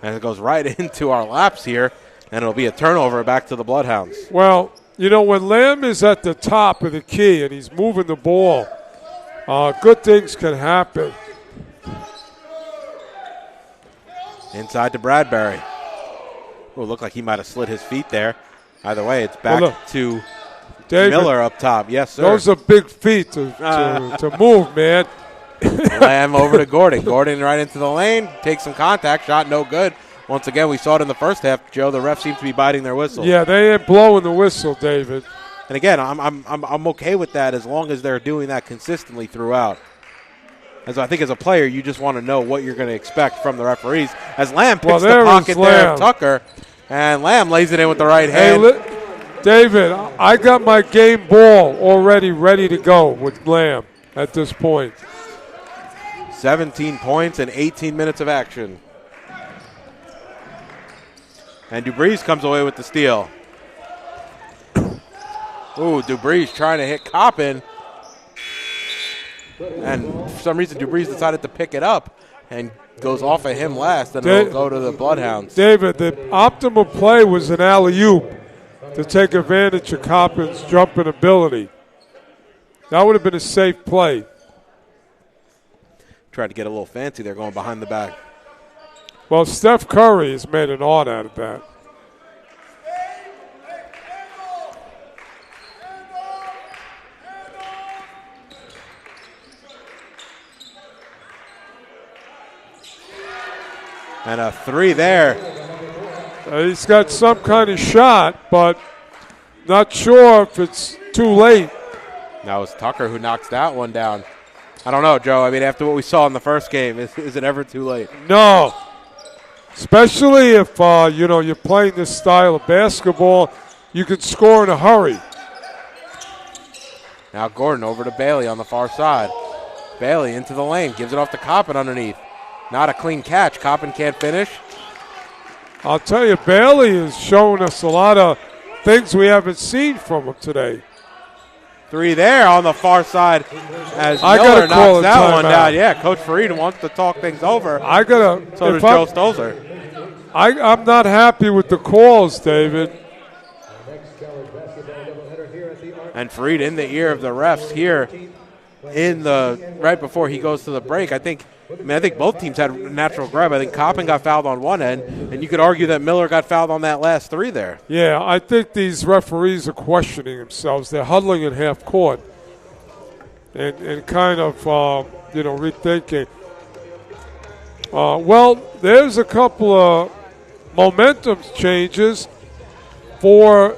And it goes right into our laps here, and it'll be a turnover back to the Bloodhounds. Well, when Lamb is at the top of the key and he's moving the ball, good things can happen. Inside to Bradbury. Oh, looked like he might have slid his feet there. Either way, it's back to David, Miller up top. Yes, sir. Those are big feet to move, man. Lamb over to Gordon. Gordon right into the lane. Takes some contact. Shot no good. Once again, we saw it in the first half, Joe. The refs seem to be biting their whistle. Yeah, they ain't blowing the whistle, David. And again, I'm okay with that as long as they're doing that consistently throughout. As I think as a player, you just want to know what you're going to expect from the referees. As Lamb picks the pocket there of Tucker, and Lamb lays it in with the right hand. David, I got my game ball already ready to go with Lamb at this point. 17 points and 18 minutes of action. And Dupree's comes away with the steal. Ooh, Dupree's trying to hit Coppin. And for some reason, Dupree's decided to pick it up and goes off of him last, and it'll go to the Bloodhounds. David, the optimal play was an alley-oop to take advantage of Coppin's jumping ability. That would have been a safe play. Tried to get a little fancy there going behind the back. Well, Steph Curry has made an art out of that. And a 3 there. He's got some kind of shot, but not sure if it's too late. That was Tucker who knocks that one down. I don't know, Joe. I mean, after what we saw in the first game, is it ever too late? No. Especially if, you're playing this style of basketball, you can score in a hurry. Now Gordon over to Bailey on the far side. Bailey into the lane, gives it off to Coppin underneath. Not a clean catch. Coppin can't finish. I'll tell you, Bailey is showing us a lot of things we haven't seen from him today. 3 there on the far side as Miller knocks that one down. Yeah, Coach Fareed wants to talk things over. So does Joe Stolzer. I'm not happy with the calls, David. And Fareed in the ear of the refs here right before he goes to the break. I think both teams had natural grab. I think Coppin got fouled on one end, and you could argue that Miller got fouled on that last 3 there. Yeah, I think these referees are questioning themselves. They're huddling in half court and kind of, rethinking. Well, there's a couple of momentum changes for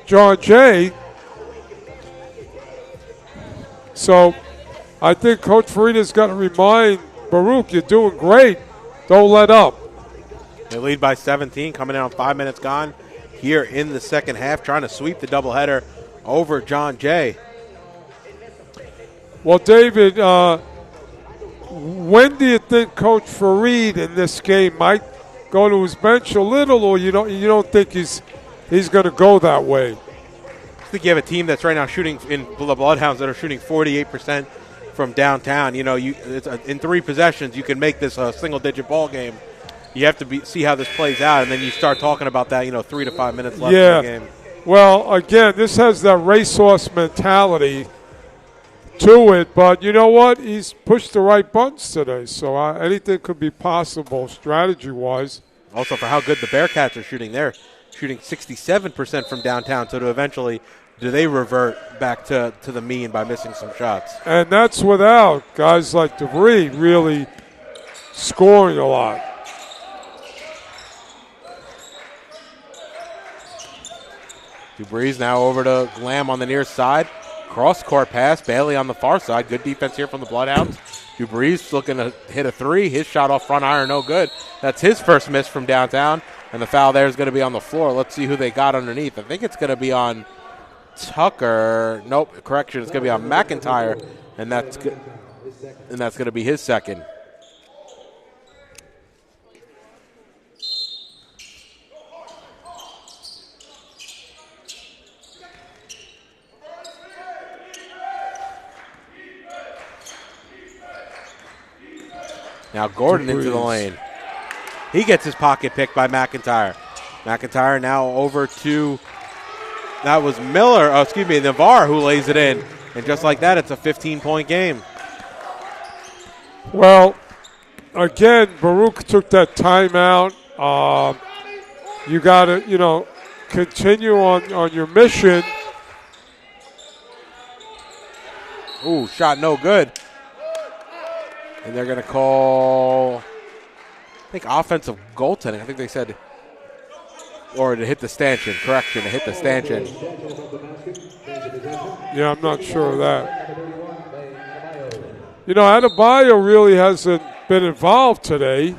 John Jay. So I think Coach Farina's got to remind Baruch, you're doing great. Don't let up. They lead by 17, coming in on 5 minutes gone here in the second half, trying to sweep the doubleheader over John Jay. Well, David, when do you think Coach Fareed in this game might go to his bench a little, or you don't think he's going to go that way? I think you have a team that's right now shooting in the Bloodhounds that are shooting 48% from downtown. In 3 possessions, you can make this a single-digit ball game. You have to see how this plays out, and then you start talking about that, 3 to 5 minutes left in the game. Well, again, this has that racehorse mentality to it, but you know what? He's pushed the right buttons today, so anything could be possible strategy-wise. Also, for how good the Bearcats are shooting, they're shooting 67% from downtown, so to eventually do they revert back to the mean by missing some shots? And that's without guys like Douvres really scoring a lot. Douvres now over to Lamb on the near side. Cross-court pass. Bailey on the far side. Good defense here from the Bloodhounds. Douvres looking to hit a three. His shot off front iron, no good. That's his first miss from downtown. And the foul there is going to be on the floor. Let's see who they got underneath. I think it's going to be on Tucker. Nope, correction. It's going to be on McIntyre. And that's going to be his second. Now Gordon into the lane. He gets his pocket picked by McIntyre. McIntyre now over to, that was Navarre who lays it in. And just like that, it's a 15-point game. Well, again, Baruch took that timeout. You got to, continue on your mission. Ooh, shot no good. And they're going to call, I think, offensive goaltending. I think they said, or to hit the stanchion. Correction, to hit the stanchion. Yeah, I'm not sure of that. Adebayo really hasn't been involved today.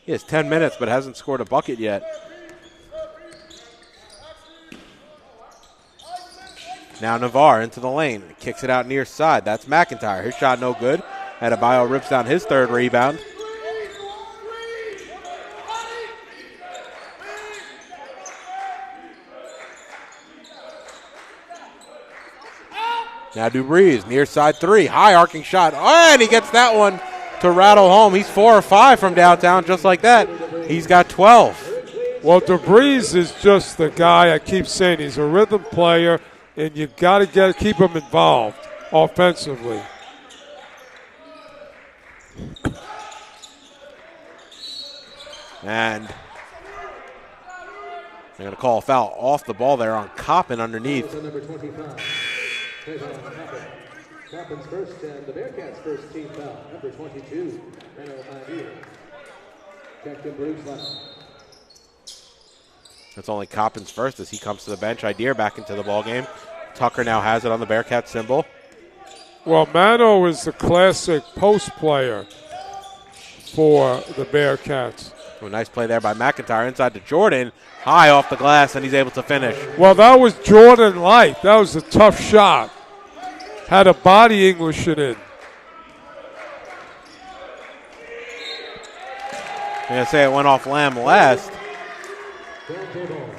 He has 10 minutes but hasn't scored a bucket yet. Now Navarre into the lane. Kicks it out near side. That's McIntyre. His shot no good. Adebayo rips down his third rebound. Now Douvres, near side three. High arcing shot. Oh, and he gets that one to rattle home. He's 4 or 5 from downtown just like that. He's got 12. Well, Douvres is just the guy I keep saying. He's a rhythm player. And you've got to keep him involved offensively. And they're going to call a foul off the ball there on Coppin underneath. Number 25. Coppin's first and the Bearcats' first team foul. Number 22, Captain Bruce. That's only Coppin's first as he comes to the bench. Idea back into the ball game. Tucker now has it on the Bearcat symbol. Well, Mano is the classic post player for the Bearcats. Oh, nice play there by McIntyre inside to Jordan. High off the glass, and he's able to finish. Well, that was Jordan Light. That was a tough shot. Had a body English it in. I'm going to say it went off Lamb last,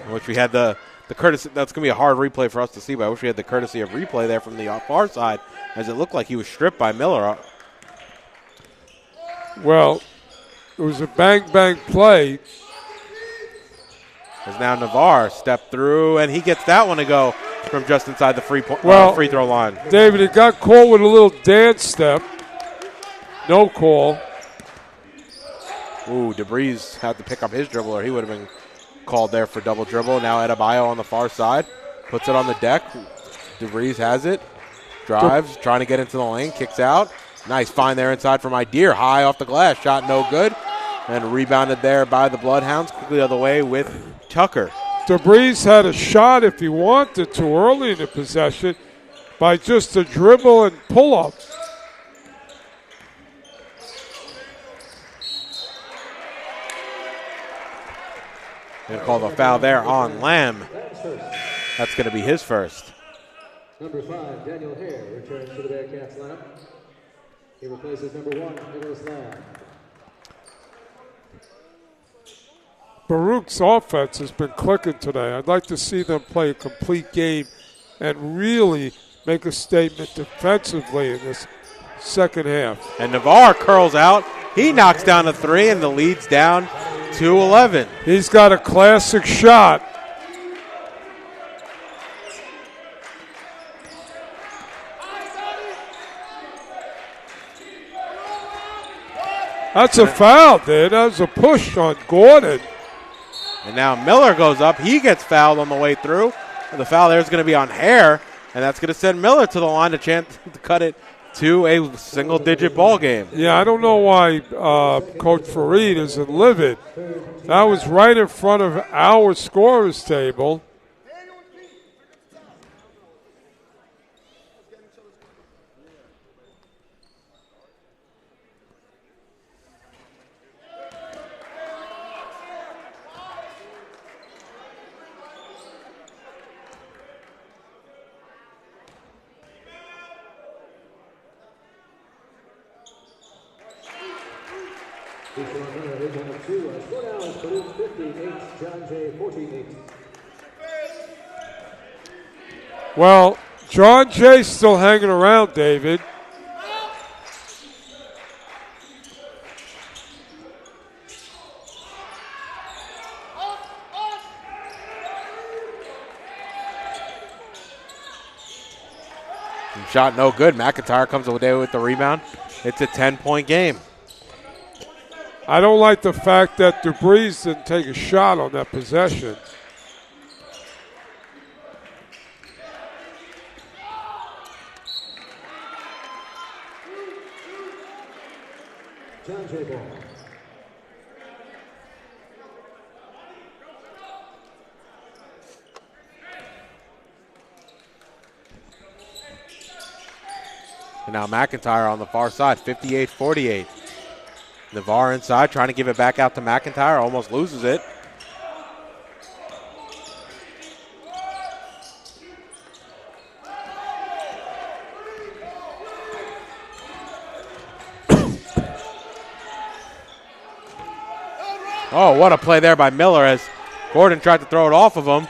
which we had the courtesy. That's going to be a hard replay for us to see, but I wish we had the courtesy of replay there from the far side, as it looked like he was stripped by Miller. Well, it was a bang-bang play. As now Navarre stepped through, and he gets that one to go from just inside the free throw line. David, it got called with a little dance step. No call. Ooh, Douvres had to pick up his dribble, or he would have been called there for double dribble. Now Adebayo on the far side. Puts it on the deck. Douvres has it. Drives, trying to get into the lane. Kicks out. Nice find there inside from Idea. High off the glass. Shot no good. And rebounded there by the Bloodhounds. Quickly the other way with Tucker. Douvres had a shot if he wanted to early in the possession by just a dribble and pull-up. Going to call the foul there on Lamb. That's going to be his first. Number 5, Daniel Hare, returns to the Bearcats lineup. He replaces number 1, Nicholas Lamb. Baruch's offense has been clicking today. I'd like to see them play a complete game and really make a statement defensively in this second half. And Navarre curls out. He knocks down a three, and the lead's down to 11. He's got a classic shot. That's a foul, dude. That was a push on Gordon. And now Miller goes up. He gets fouled on the way through. And the foul there is going to be on Hare, and that's going to send Miller to the line to chance to cut it to a single-digit ball game. Yeah, I don't know why Coach Fareed isn't livid. That was right in front of our scorers table. Well, John Jay's still hanging around, David. Shot no good. McIntyre comes away with the rebound. It's a 10-point game. I don't like the fact that Douvres didn't take a shot on that possession. John Jay ball. And now McIntyre on the far side, 58-48. Navarre inside, trying to give it back out to McIntyre, almost loses it. Oh, what a play there by Miller as Gordon tried to throw it off of him.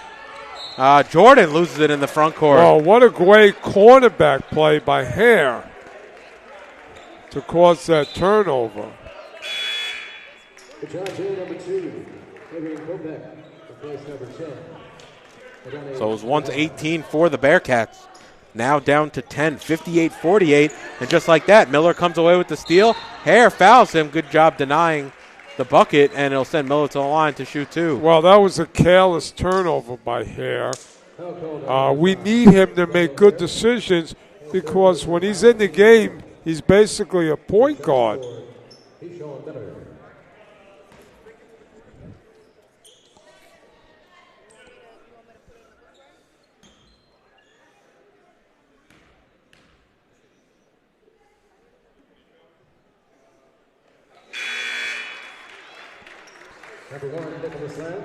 Jordan loses it in the front court. Oh, what a great cornerback play by Hare to cause that turnover. John Jay, number 2. Adrian Kopeck, place number 10. So it was once 18 for the Bearcats. Now down to 10, 58-48. And just like that, Miller comes away with the steal. Hare fouls him. Good job denying the bucket, and it'll send Miller to the line to shoot two. Well, that was a careless turnover by Hare. We need him to make good decisions because when he's in the game, he's basically a point guard.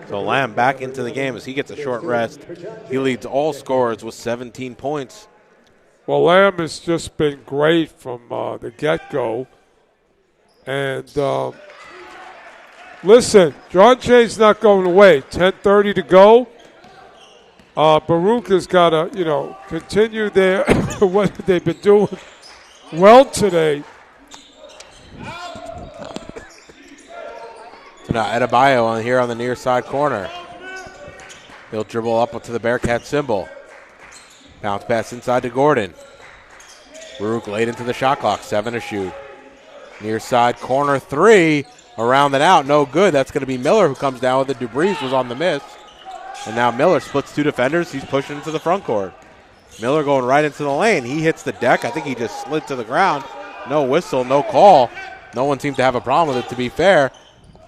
So Lamb back into the game as he gets a short rest. He leads all scorers with 17 points. Well, Lamb has just been great from the get-go. And listen, John Jay's not going away. 10:30 to go. Baruch has got to, continue their what they've been doing well today. So now Adebayo on here on the near side corner. He'll dribble up to the Bearcat symbol. Bounce pass inside to Gordon. Baruch late into the shot clock, 7 to shoot. Near side corner 3, around and out, no good. That's going to be Miller who comes down with it. Douvres was on the miss. And now Miller splits 2 defenders. He's pushing into the front court. Miller going right into the lane. He hits the deck. I think he just slid to the ground. No whistle, no call. No one seemed to have a problem with it, to be fair.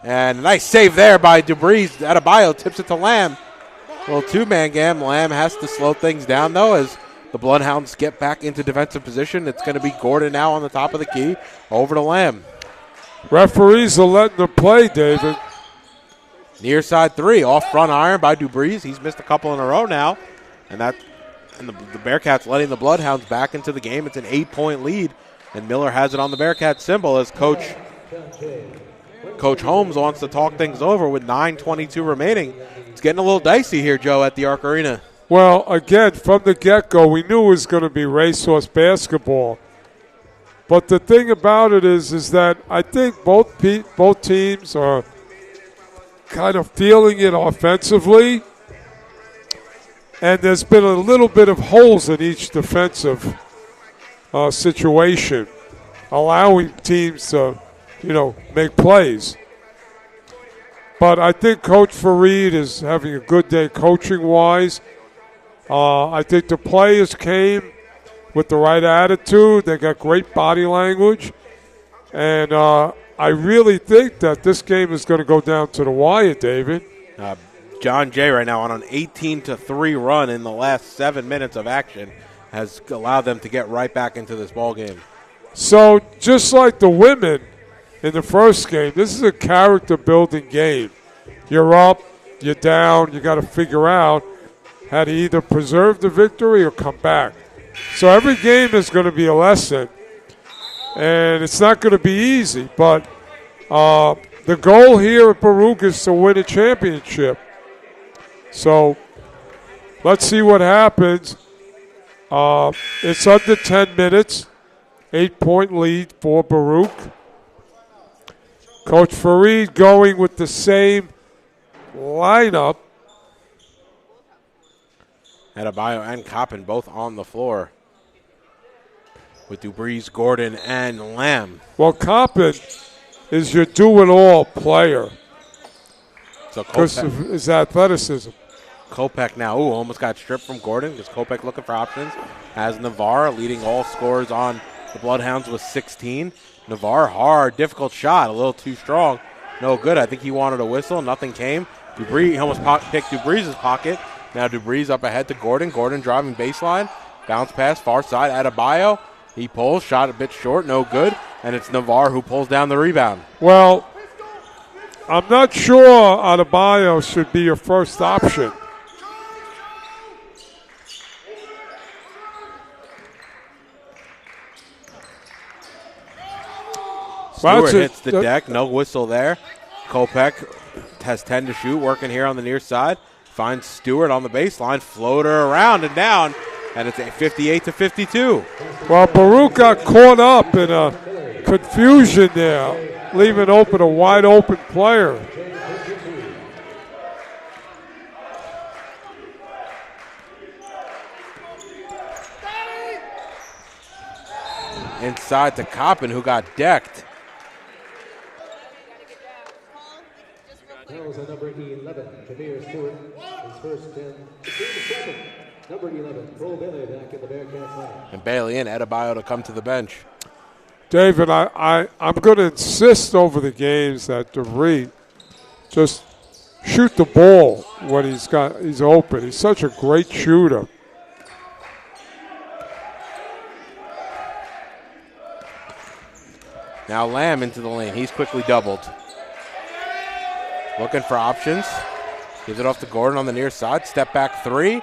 And a nice save there by Douvres. Adebayo tips it to Lamb. Little two-man game. Lamb has to slow things down, though, as the Bloodhounds get back into defensive position. It's going to be Gordon now on the top of the key. Over to Lamb. Referees are letting them play, David. Near side 3, off front iron by Douvres. He's missed a couple in a row now. And the Bearcats letting the Bloodhounds back into the game. It's an 8-point lead. And Miller has it on the Bearcat symbol as Coach Holmes wants to talk things over with 9:22 remaining. It's getting a little dicey here, Joe, at the Arc Arena. Well, again, from the get-go, we knew it was going to be racehorse basketball. But the thing about it is that I think both teams are kind of feeling it offensively. And there's been a little bit of holes in each defensive situation, allowing teams to, make plays. But I think Coach Fareed is having a good day coaching-wise. I think the players came with the right attitude. They got great body language. And I really think that this game is going to go down to the wire, David. John Jay right now on an 18-3 run in the last 7 minutes of action has allowed them to get right back into this ball game. So just like the women in the first game, this is a character-building game. You're up, you're down, you got to figure out how to either preserve the victory or come back. So every game is going to be a lesson, and it's not going to be easy. But the goal here at Baruch is to win a championship. So let's see what happens. It's under 10 minutes, 8-point lead for Baruch. Coach Fareed going with the same lineup. Adebayo and Coppin both on the floor with Douvres, Gordon, and Lamb. Well, Coppin is your do-it-all player because of his athleticism. Kopech now, almost got stripped from Gordon because Kopech looking for options. Has Navarre leading all scorers on the Bloodhounds with 16. Navarre, hard, difficult shot, a little too strong. No good. I think he wanted a whistle. Nothing came. Douvres, he almost picked Douvres' pocket. Now Douvres up ahead to Gordon. Gordon driving baseline. Bounce pass, far side, Adebayo. He pulls, shot a bit short, no good. And it's Navarre who pulls down the rebound. Well, I'm not sure Adebayo should be your first option. Stewart hits the deck, no whistle there. Kopech has 10 to shoot, working here on the near side. Finds Stewart on the baseline, floater around and down, and it's a 58-52. Well, Baruch got caught up in a confusion there, leaving open a wide open player. Inside to Coppin, who got decked. Fouls on number 11, Jameer Stewart, his first 10. Second, number 11, Cole Bailey back in the Bearcats lineup. And Bailey and Adebayo to come to the bench. David, I'm going to insist over the games that Douvres just shoot the ball when he's open. He's such a great shooter. Now Lamb into the lane. He's quickly doubled. Looking for options. Gives it off to Gordon on the near side. Step back three.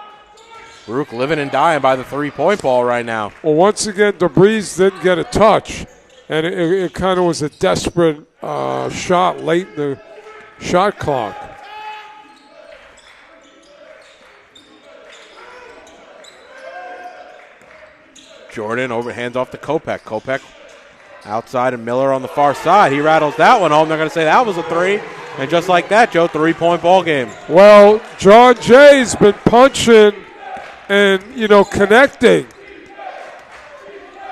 Baruch living and dying by the three-point ball right now. Well, once again, Douvres didn't get a touch, and it kind of was a desperate shot late in the shot clock. Jordan hands off to Kopech. Kopech outside and Miller on the far side. He rattles that one home. They're going to say that was a three. And just like that, Joe, 3-point ball game. Well, John Jay's been punching and, connecting.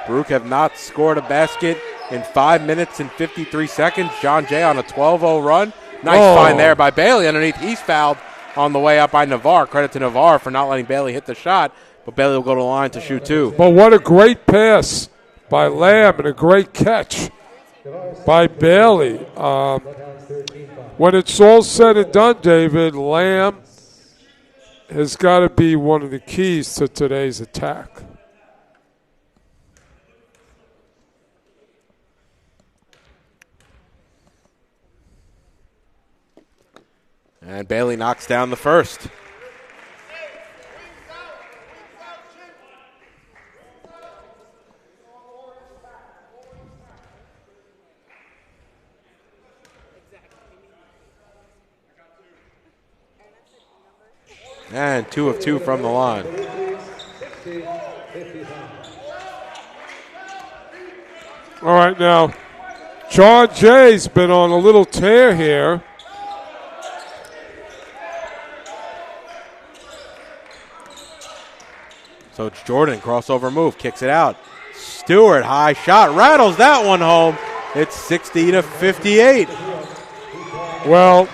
Baruch have not scored a basket in 5 minutes and 53 seconds. John Jay on a 12-0 run. Nice find there by Bailey underneath. He's fouled on the way up by Navarre. Credit to Navarre for not letting Bailey hit the shot. But Bailey will go to the line to shoot two. But what a great pass by Lamb and a great catch by Bailey. When it's all said and done, David, Lamb has got to be one of the keys to today's attack. And Bailey knocks down the first. And 2 of 2 from the line. All right, now, John Jay's been on a little tear here. So it's Jordan, crossover move, kicks it out. Stewart, high shot, rattles that one home. It's 60-58. Well,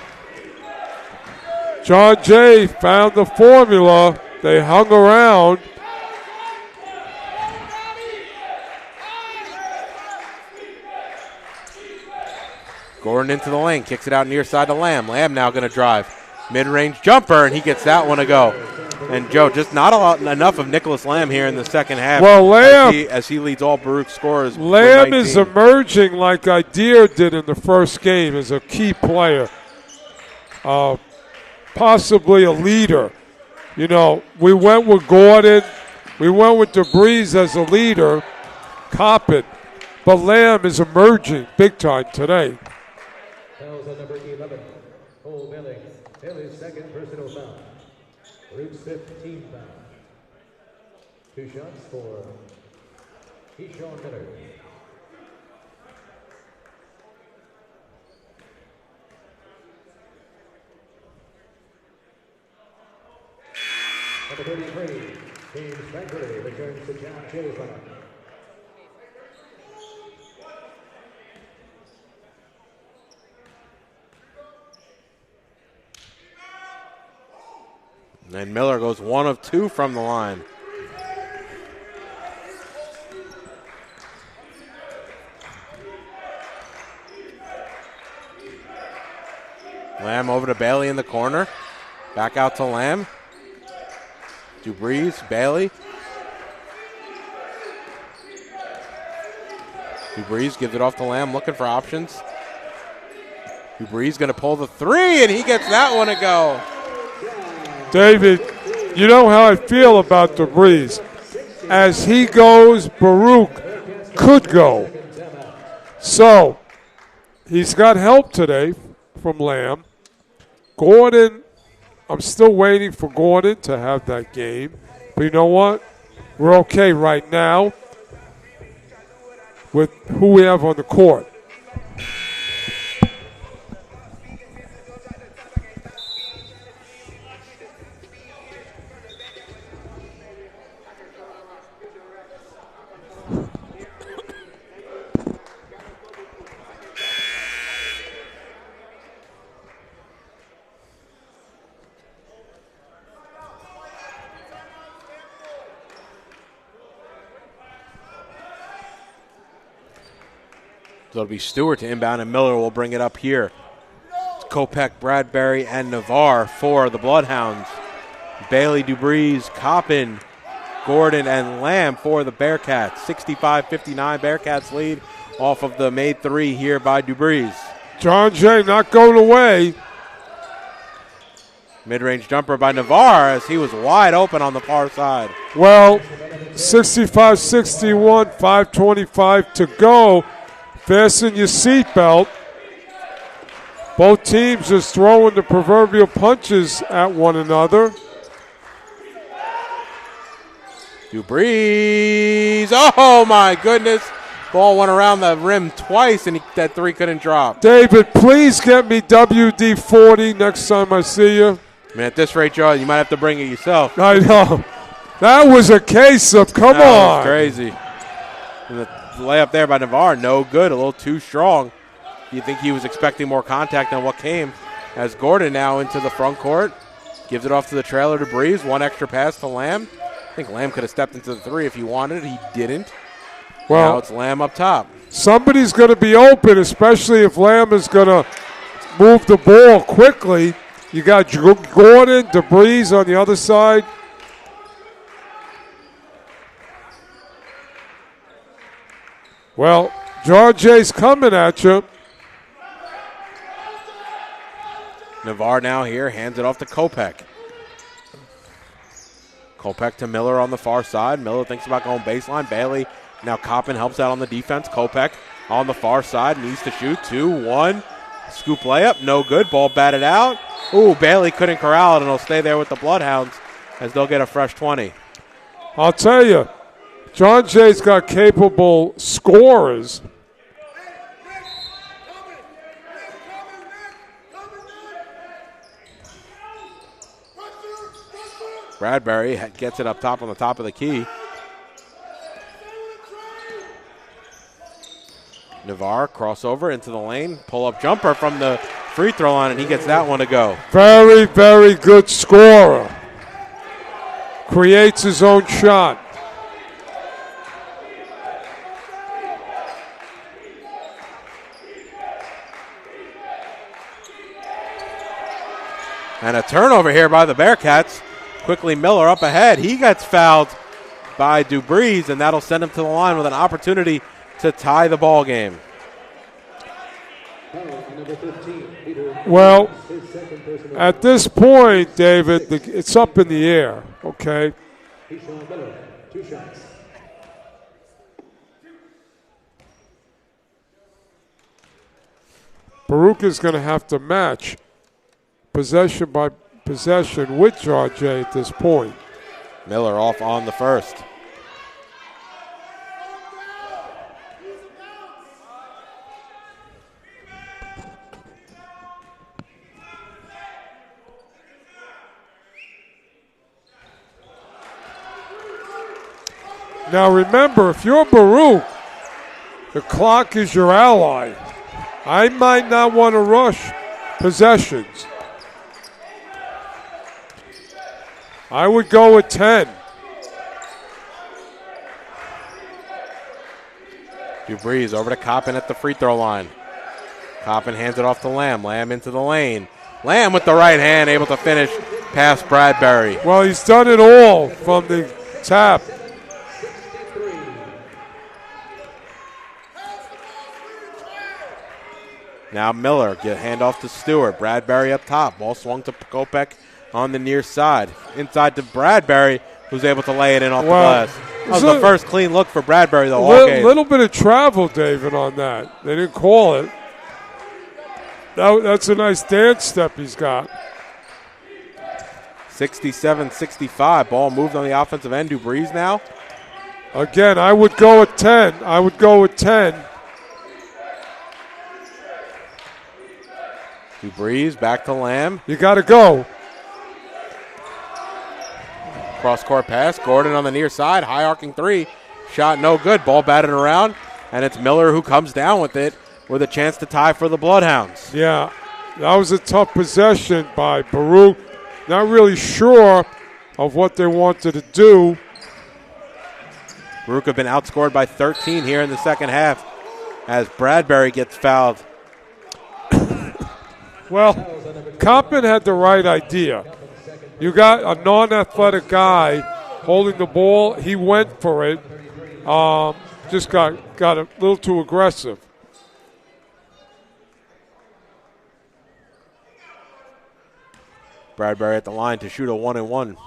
John Jay found the formula. They hung around. Gordon into the lane, kicks it out near side to Lamb. Lamb now going to drive. Mid-range jumper, and he gets that one to go. And, Joe, just not enough of Nicholas Lamb here in the second half. Well, Lamb, as he leads all Baruch scorers. Lamb is emerging like Idea did in the first game as a key player. Possibly a leader. You know, we went with Gordon. We went with Douvres as a leader. Coppin. But Lamb is emerging big time today. Fouls on number 11, Cole Bailey. Bailey's second personal foul. Baruch's 15th foul. 2 shots for Keyshawn Miller. Number 33, James Bradbury returns to John Jay's lineup. And Miller goes 1 of 2 from the line. Lamb over to Bailey in the corner. Back out to Lamb. Douvres, Bailey. Douvres gives it off to Lamb, looking for options. Douvres going to pull the 3, and he gets that one to go. David, you know how I feel about Douvres. As he goes, Baruch could go. So, he's got help today from Lamb. Gordon, I'm still waiting for Gordon to have that game. But you know what? We're okay right now with who we have on the court. So it'll be Stewart to inbound, and Miller will bring it up here. It's Kopech, Bradbury, and Navarre for the Bloodhounds. Bailey, Douvres, Coppin, Gordon, and Lamb for the Bearcats. 65-59 Bearcats lead off of the made 3 here by Douvres. John Jay not going away. Mid-range jumper by Navarre as he was wide open on the far side. Well, 65-61, 5:25 to go. Fasten your seatbelt. Both teams just throwing the proverbial punches at one another. Douvres, oh my goodness. Ball went around the rim twice and that 3 couldn't drop. David, please get me WD-40 next time I see you. I mean, at this rate, Joe, you might have to bring it yourself. I know. That was a case of, come on. That was crazy. And the layup there by Navarre, no good, a little too strong. You think he was expecting more contact than what came. As Gordon now into the front court, gives it off to the trailer to Breeze. 1 extra pass to Lamb. I think Lamb could have stepped into the 3 if he wanted. He didn't. Well, now it's Lamb up top. Somebody's going to be open, especially if Lamb is going to move the ball quickly. You got Gordon, Douvres on the other side. Well, George J's coming at you. Navarre now here, hands it off to Kopech. Kopech to Miller on the far side. Miller thinks about going baseline. Bailey, now Coppin helps out on the defense. Kopech on the far side, needs to shoot. 2-1. Scoop layup, no good. Ball batted out. Ooh, Bailey couldn't corral it, and he'll stay there with the Bloodhounds as they'll get a fresh 20. I'll tell you, John Jay's got capable scorers. Bradbury gets it up top on the top of the key. Navarre crossover into the lane. Pull-up jumper from the free throw line, and he gets that one to go. Very, very good scorer. Creates his own shot. And a turnover here by the Bearcats. Quickly Miller up ahead. He gets fouled by Douvres, and that'll send him to the line with an opportunity to tie the ball game. Well, at this point, David, it's up in the air, okay? Baruch is going to have to match possession by possession with RJ at this point. Miller off on the first. Now remember, if you're Baruch, the clock is your ally. I might not want to rush possessions. I would go with 10. Douvres over to Coppin at the free throw line. Coppin hands it off to Lamb. Lamb into the lane. Lamb with the right hand, able to finish past Bradbury. Well, he's done it all from the tap. Now Miller, get handoff to Stewart. Bradbury up top. Ball swung to Kopech on the near side. Inside to Bradbury, who's able to lay it in off the glass. That was the first clean look for Bradbury the whole game. A little bit of travel, David, on that. They didn't call it. That's a nice dance step he's got. 67-65. Ball moved on the offensive end. Douvres now. Again, I would go with 10. I would go with 10. Douvres back to Lamb. You got to go. Cross-court pass. Gordon on the near side. High arcing three. Shot no good. Ball batted around. And it's Miller who comes down with it with a chance to tie for the Bloodhounds. Yeah, that was a tough possession by Baruch. Not really sure of what they wanted to do. Baruch have been outscored by 13 here in the second half as Bradbury gets fouled. Well, Coppin had the right idea. You got a non-athletic guy holding the ball. He went for it. Just got a little too aggressive. Bradbury at the line to shoot a 1-and-1.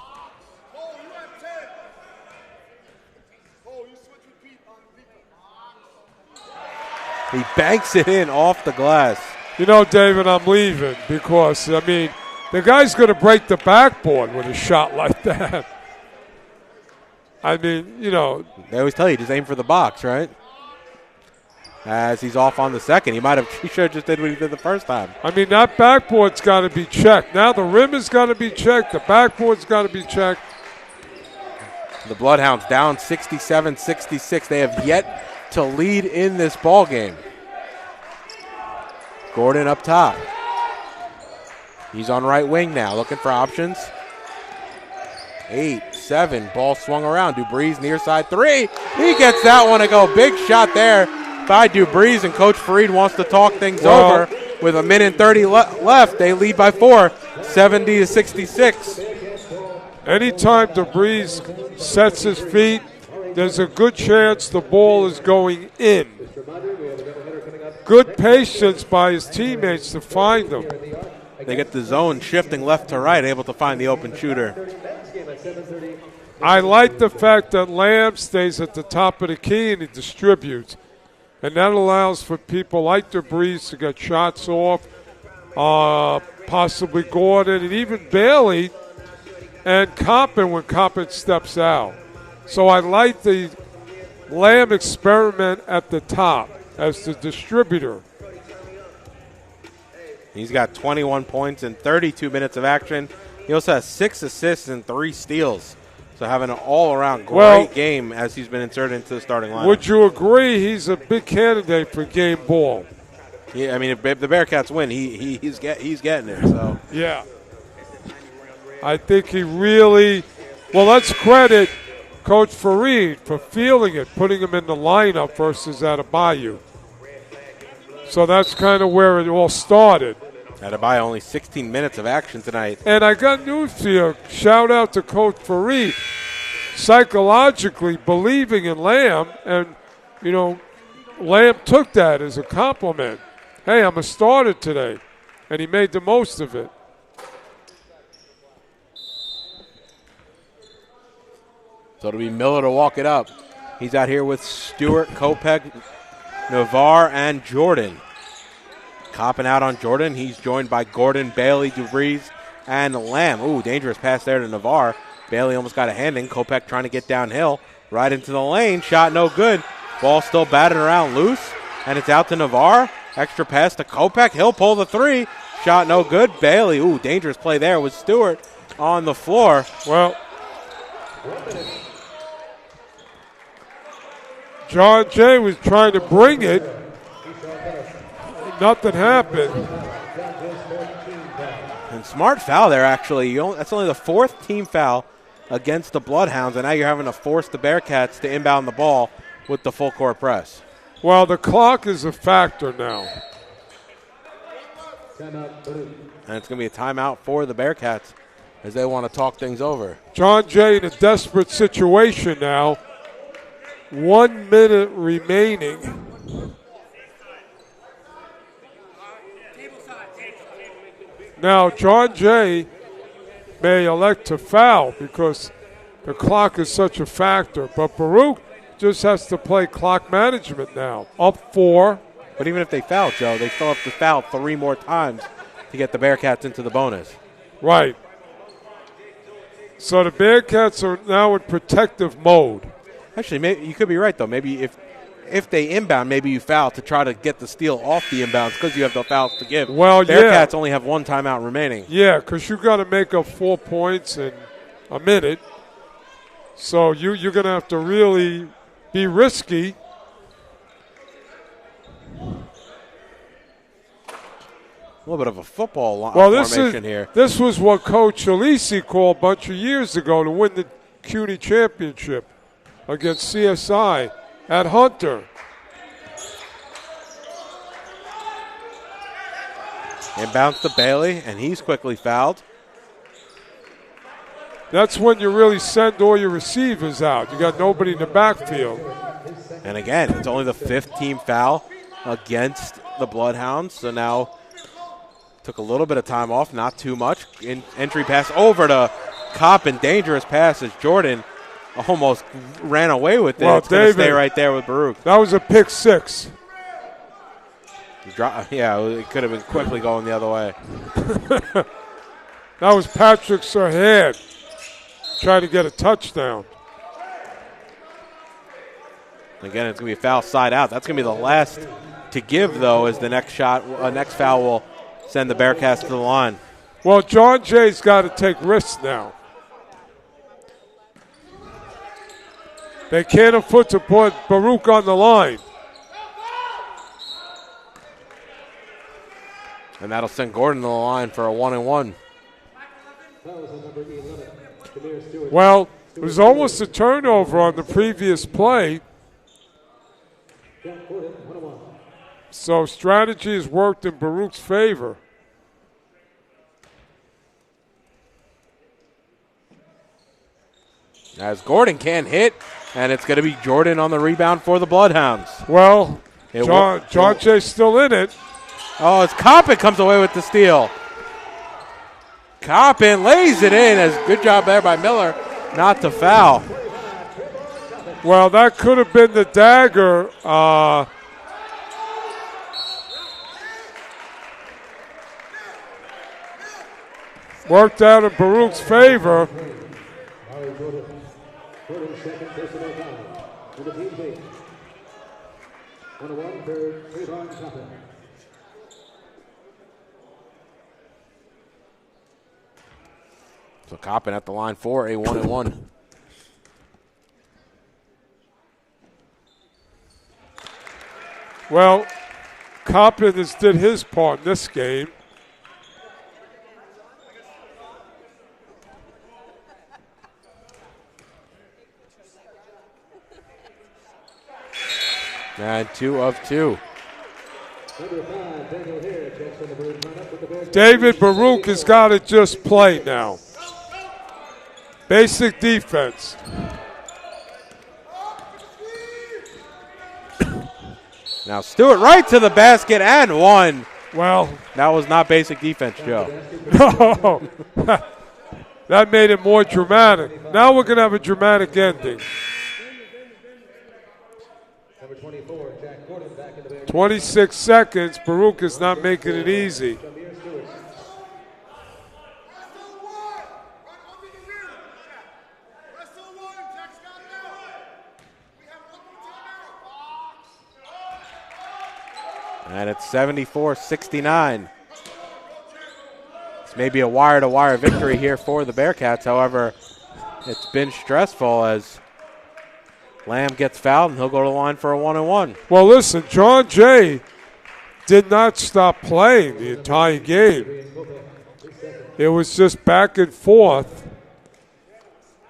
He banks it in off the glass. You know, David, I'm leaving because, I mean, the guy's going to break the backboard with a shot like that. I mean, you know. They always tell you, just aim for the box, right? As he's off on the second. He should have just did what he did the first time. I mean, that backboard's got to be checked. Now the rim has got to be checked. The backboard's got to be checked. The Bloodhounds down 67-66. They have yet to lead in this ball game. Gordon up top. He's on right wing now, looking for options. 8-7, ball swung around. Douvres near side three. He gets that one to go. Big shot there by Douvres, and Coach Fareed wants to talk things over. With a minute and 30 left, they lead by 4, 70-66. Anytime Douvres sets his feet, there's a good chance the ball is going in. Good patience by his teammates to find him. They get the zone shifting left to right, able to find the open shooter. I like the fact that Lamb stays at the top of the key and he distributes. And that allows for people like Douvres to get shots off, possibly Gordon, and even Bailey and Coppin when Coppin steps out. So I like the Lamb experiment at the top as the distributor. He's got 21 points in 32 minutes of action. He also has 6 assists and 3 steals. So having an all-around great game as he's been inserted into the starting lineup. Would you agree he's a big candidate for game ball? Yeah, I mean, if the Bearcats win, he's getting it. So Yeah. I think he really – well, let's credit Coach Fareed for feeling it, putting him in the lineup versus Adebayo. So that's kind of where it all started. Adebayo only 16 minutes of action tonight. And I got news for you. Shout out to Coach Fareed. Psychologically believing in Lamb, and, you know, Lamb took that as a compliment. Hey, I'm a starter today. And he made the most of it. So it'll be Miller to walk it up. He's out here with Stewart, Kopech, Navarre, and Jordan. Copping out on Jordan. He's joined by Gordon, Bailey, Douvres, and Lamb. Ooh, dangerous pass there to Navarre. Bailey almost got a hand in. Kopech trying to get downhill. Right into the lane. Shot no good. Ball still batted around loose. And it's out to Navarre. Extra pass to Kopech. He'll pull the three. Shot no good. Bailey. Ooh, dangerous play there with Stewart on the floor. Well, John Jay was trying to bring it. Nothing happened. And smart foul there, actually. That's only the fourth team foul against the Bloodhounds, and now you're having to force the Bearcats to inbound the ball with the full court press. Well, the clock is a factor now. And it's going to be a timeout for the Bearcats as they want to talk things over. John Jay in a desperate situation now. 1 minute remaining. Now, John Jay may elect to foul because the clock is such a factor. But Baruch just has to play clock management now. Up 4. But even if they foul, Joe, they still have to foul 3 more times to get the Bearcats into the bonus. Right. So the Bearcats are now in protective mode. Actually, maybe, you could be right, though. Maybe if they inbound, maybe you foul to try to get the steal off the inbounds because you have the fouls to give. Well, Bearcats only have 1 timeout remaining. Yeah, because you got to make up 4 points in a minute. So you're going to have to really be risky. A little bit of a football formation here. This was what Coach Alisi called a bunch of years ago to win the CUNY championship against CSI at Hunter. Inbounds to Bailey, and he's quickly fouled. That's when you really send all your receivers out. You got nobody in the backfield. And again, it's only the 5th team foul against the Bloodhounds. So now took a little bit of time off, not too much. Entry pass over to Coppin. Dangerous pass as Jordan almost ran away with it. Well, it's going to stay right there with Baruch. That was a pick 6. Yeah, it could have been quickly going the other way. That was Patrick Serhan trying to get a touchdown. Again, it's going to be a foul side out. That's going to be the last to give, though, as the next foul will send the Bearcats to the line. Well, John Jay's got to take risks now. They can't afford to put Baruch on the line. And that'll send Gordon to the line for a 1-and-1. Well, it was almost a turnover on the previous play. So strategy has worked in Baruch's favor. As Gordon can't hit, and it's going to be Jordan on the rebound for the Bloodhounds. Well, John Jay's still in it. Oh, it's Coppin comes away with the steal. Coppin lays it in. As good job there by Miller not to foul. Well, that could have been the dagger. Worked out in Baruch's favor. So Coppin at the line for a 1-and-1. Well, Coppin has did his part in this game. And 2 of 2. David Baruch has got to just play now. Basic defense. Now Stewart right to the basket and one. Well, that was not basic defense, Joe. No. That made it more dramatic. Now we're going to have a dramatic ending. 26 seconds. Baruch is not making it easy. And it's 74-69. It's maybe a wire-to-wire victory here for the Bearcats. However, it's been stressful as Lamb gets fouled, and he'll go to the line for a 1-and-1. Well, listen, John Jay did not stop playing the entire game. It was just back and forth.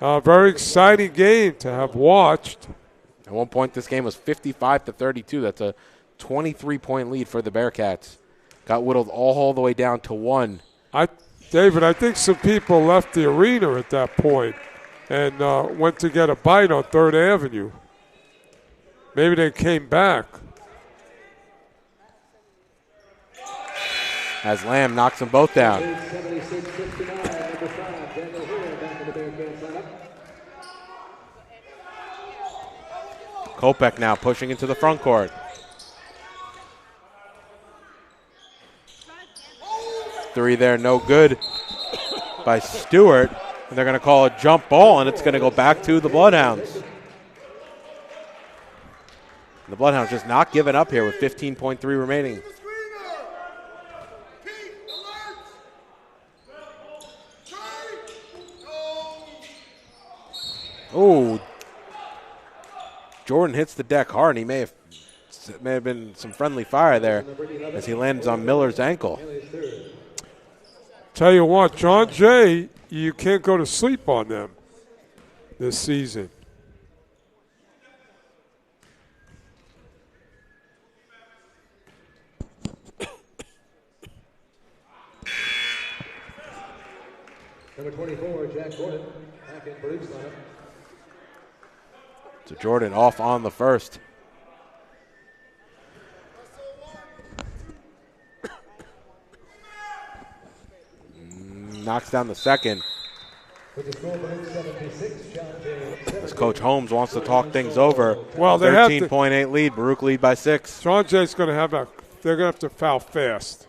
A very exciting game to have watched. At one point, this game was 55-32. That's a 23-point lead for the Bearcats. Got whittled all the way down to 1. David, I think some people left the arena at that point and went to get a bite on 3rd Avenue. Maybe they came back. As Lamb knocks them both down. Kopech now pushing into the front court. Three there, no good by Stewart. And they're going to call a jump ball, and it's going to go back to the Bloodhounds. The Bloodhounds just not giving up here with 15.3 remaining. Oh, Jordan hits the deck hard, and he may have been some friendly fire there as he lands on Miller's ankle. Tell you what, John Jay, you can't go to sleep on them this season. Number 24, Jack Gordon, back in Baruch's lineup. So Jordan off on the first. Knocks down the second. As Coach Holmes wants to talk things over. Well, they 13.8 lead. Baruch lead by 6. John Jay's going to have they're going to have to foul fast.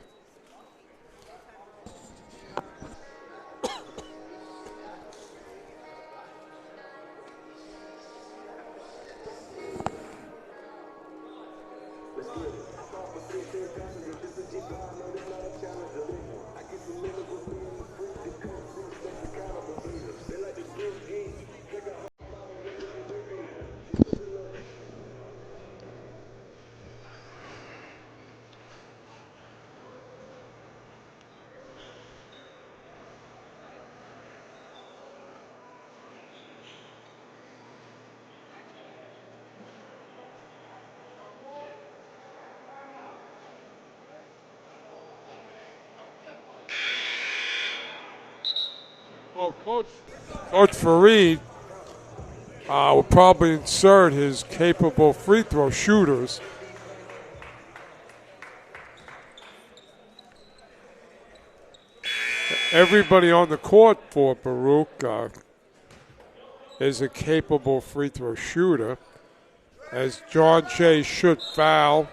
Well, Coach Fareed will probably insert his capable free throw shooters. Everybody on the court for Baruch is a capable free throw shooter, as John Jay should foul.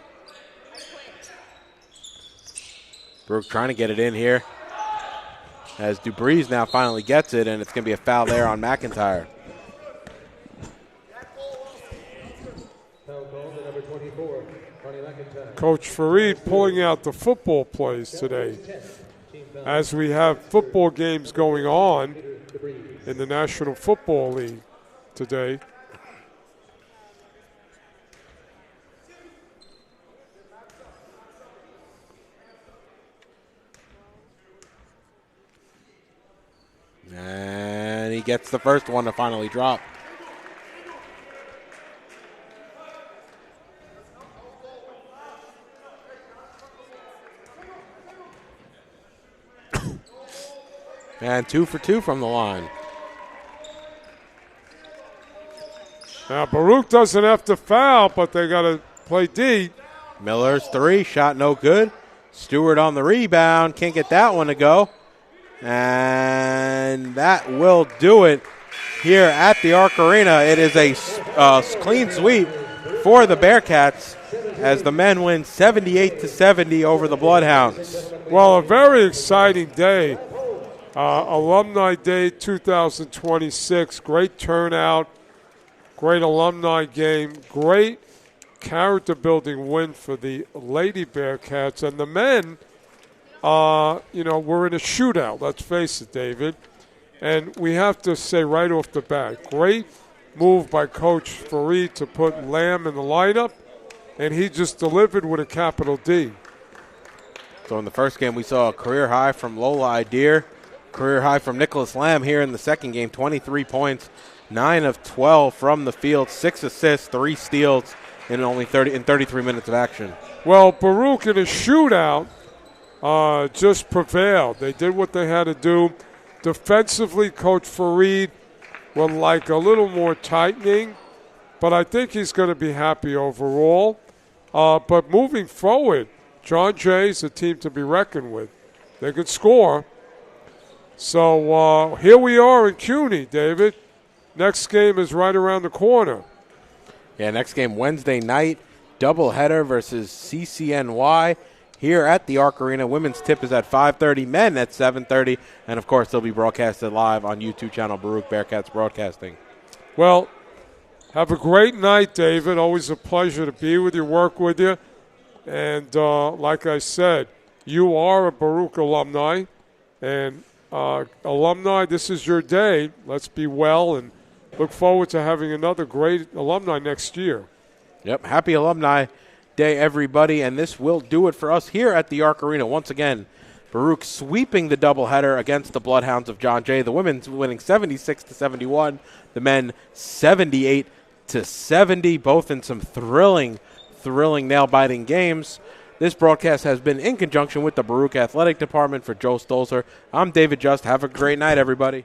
Baruch trying to get it in here. As Dubriz now finally gets it, and it's going to be a foul there on McIntyre. Coach Fareed pulling out the football plays today. As we have football games going on in the National Football League today. And he gets the first one to finally drop. And 2 for 2 from the line. Now, Baruch doesn't have to foul, but they got to play D. Miller's 3, shot no good. Stewart on the rebound, can't get that one to go. And that will do it here at the Arc Arena. It is a clean sweep for the Bearcats as the men win 78-70 over the Bloodhounds. Well, a very exciting day. Alumni Day 2026. Great turnout. Great alumni game. Great character-building win for the Lady Bearcats. And the men, we're in a shootout. Let's face it, David. And we have to say right off the bat, great move by Coach Fareed to put Lamb in the lineup. And he just delivered with a capital D. So in the first game, we saw a career high from Lola Idir. Career high from Nicholas Lamb here in the second game. 23 points, 9 of 12 from the field, 6 assists, 3 steals in 33 minutes of action. Well, Baruch in a shootout just prevailed. They did what they had to do. Defensively, Coach Fareed would like a little more tightening, but I think he's going to be happy overall. But moving forward, John Jay's a team to be reckoned with. They could score. So here we are in CUNY, David. Next game is right around the corner. Yeah, next game Wednesday night, doubleheader versus CCNY here at the Arc Arena. Women's tip is at 5:30, men at 7:30, and of course they'll be broadcasted live on YouTube channel Baruch Bearcats Broadcasting. Well, have a great night, David. Always a pleasure to be with you, work with you. And like I said, you are a Baruch alumni, and alumni, this is your day. Let's be well and look forward to having another great alumni next year. Yep, happy Alumni Day, everybody, and this will do it for us here at the Arc Arena. Once again, Baruch sweeping the doubleheader against the Bloodhounds of John Jay. The women's winning 76-71, the men 78-70, both in some thrilling, nail-biting games. This broadcast has been in conjunction with the Baruch Athletic Department. For Joe Stolzer, I'm David Just. Have a great night, everybody.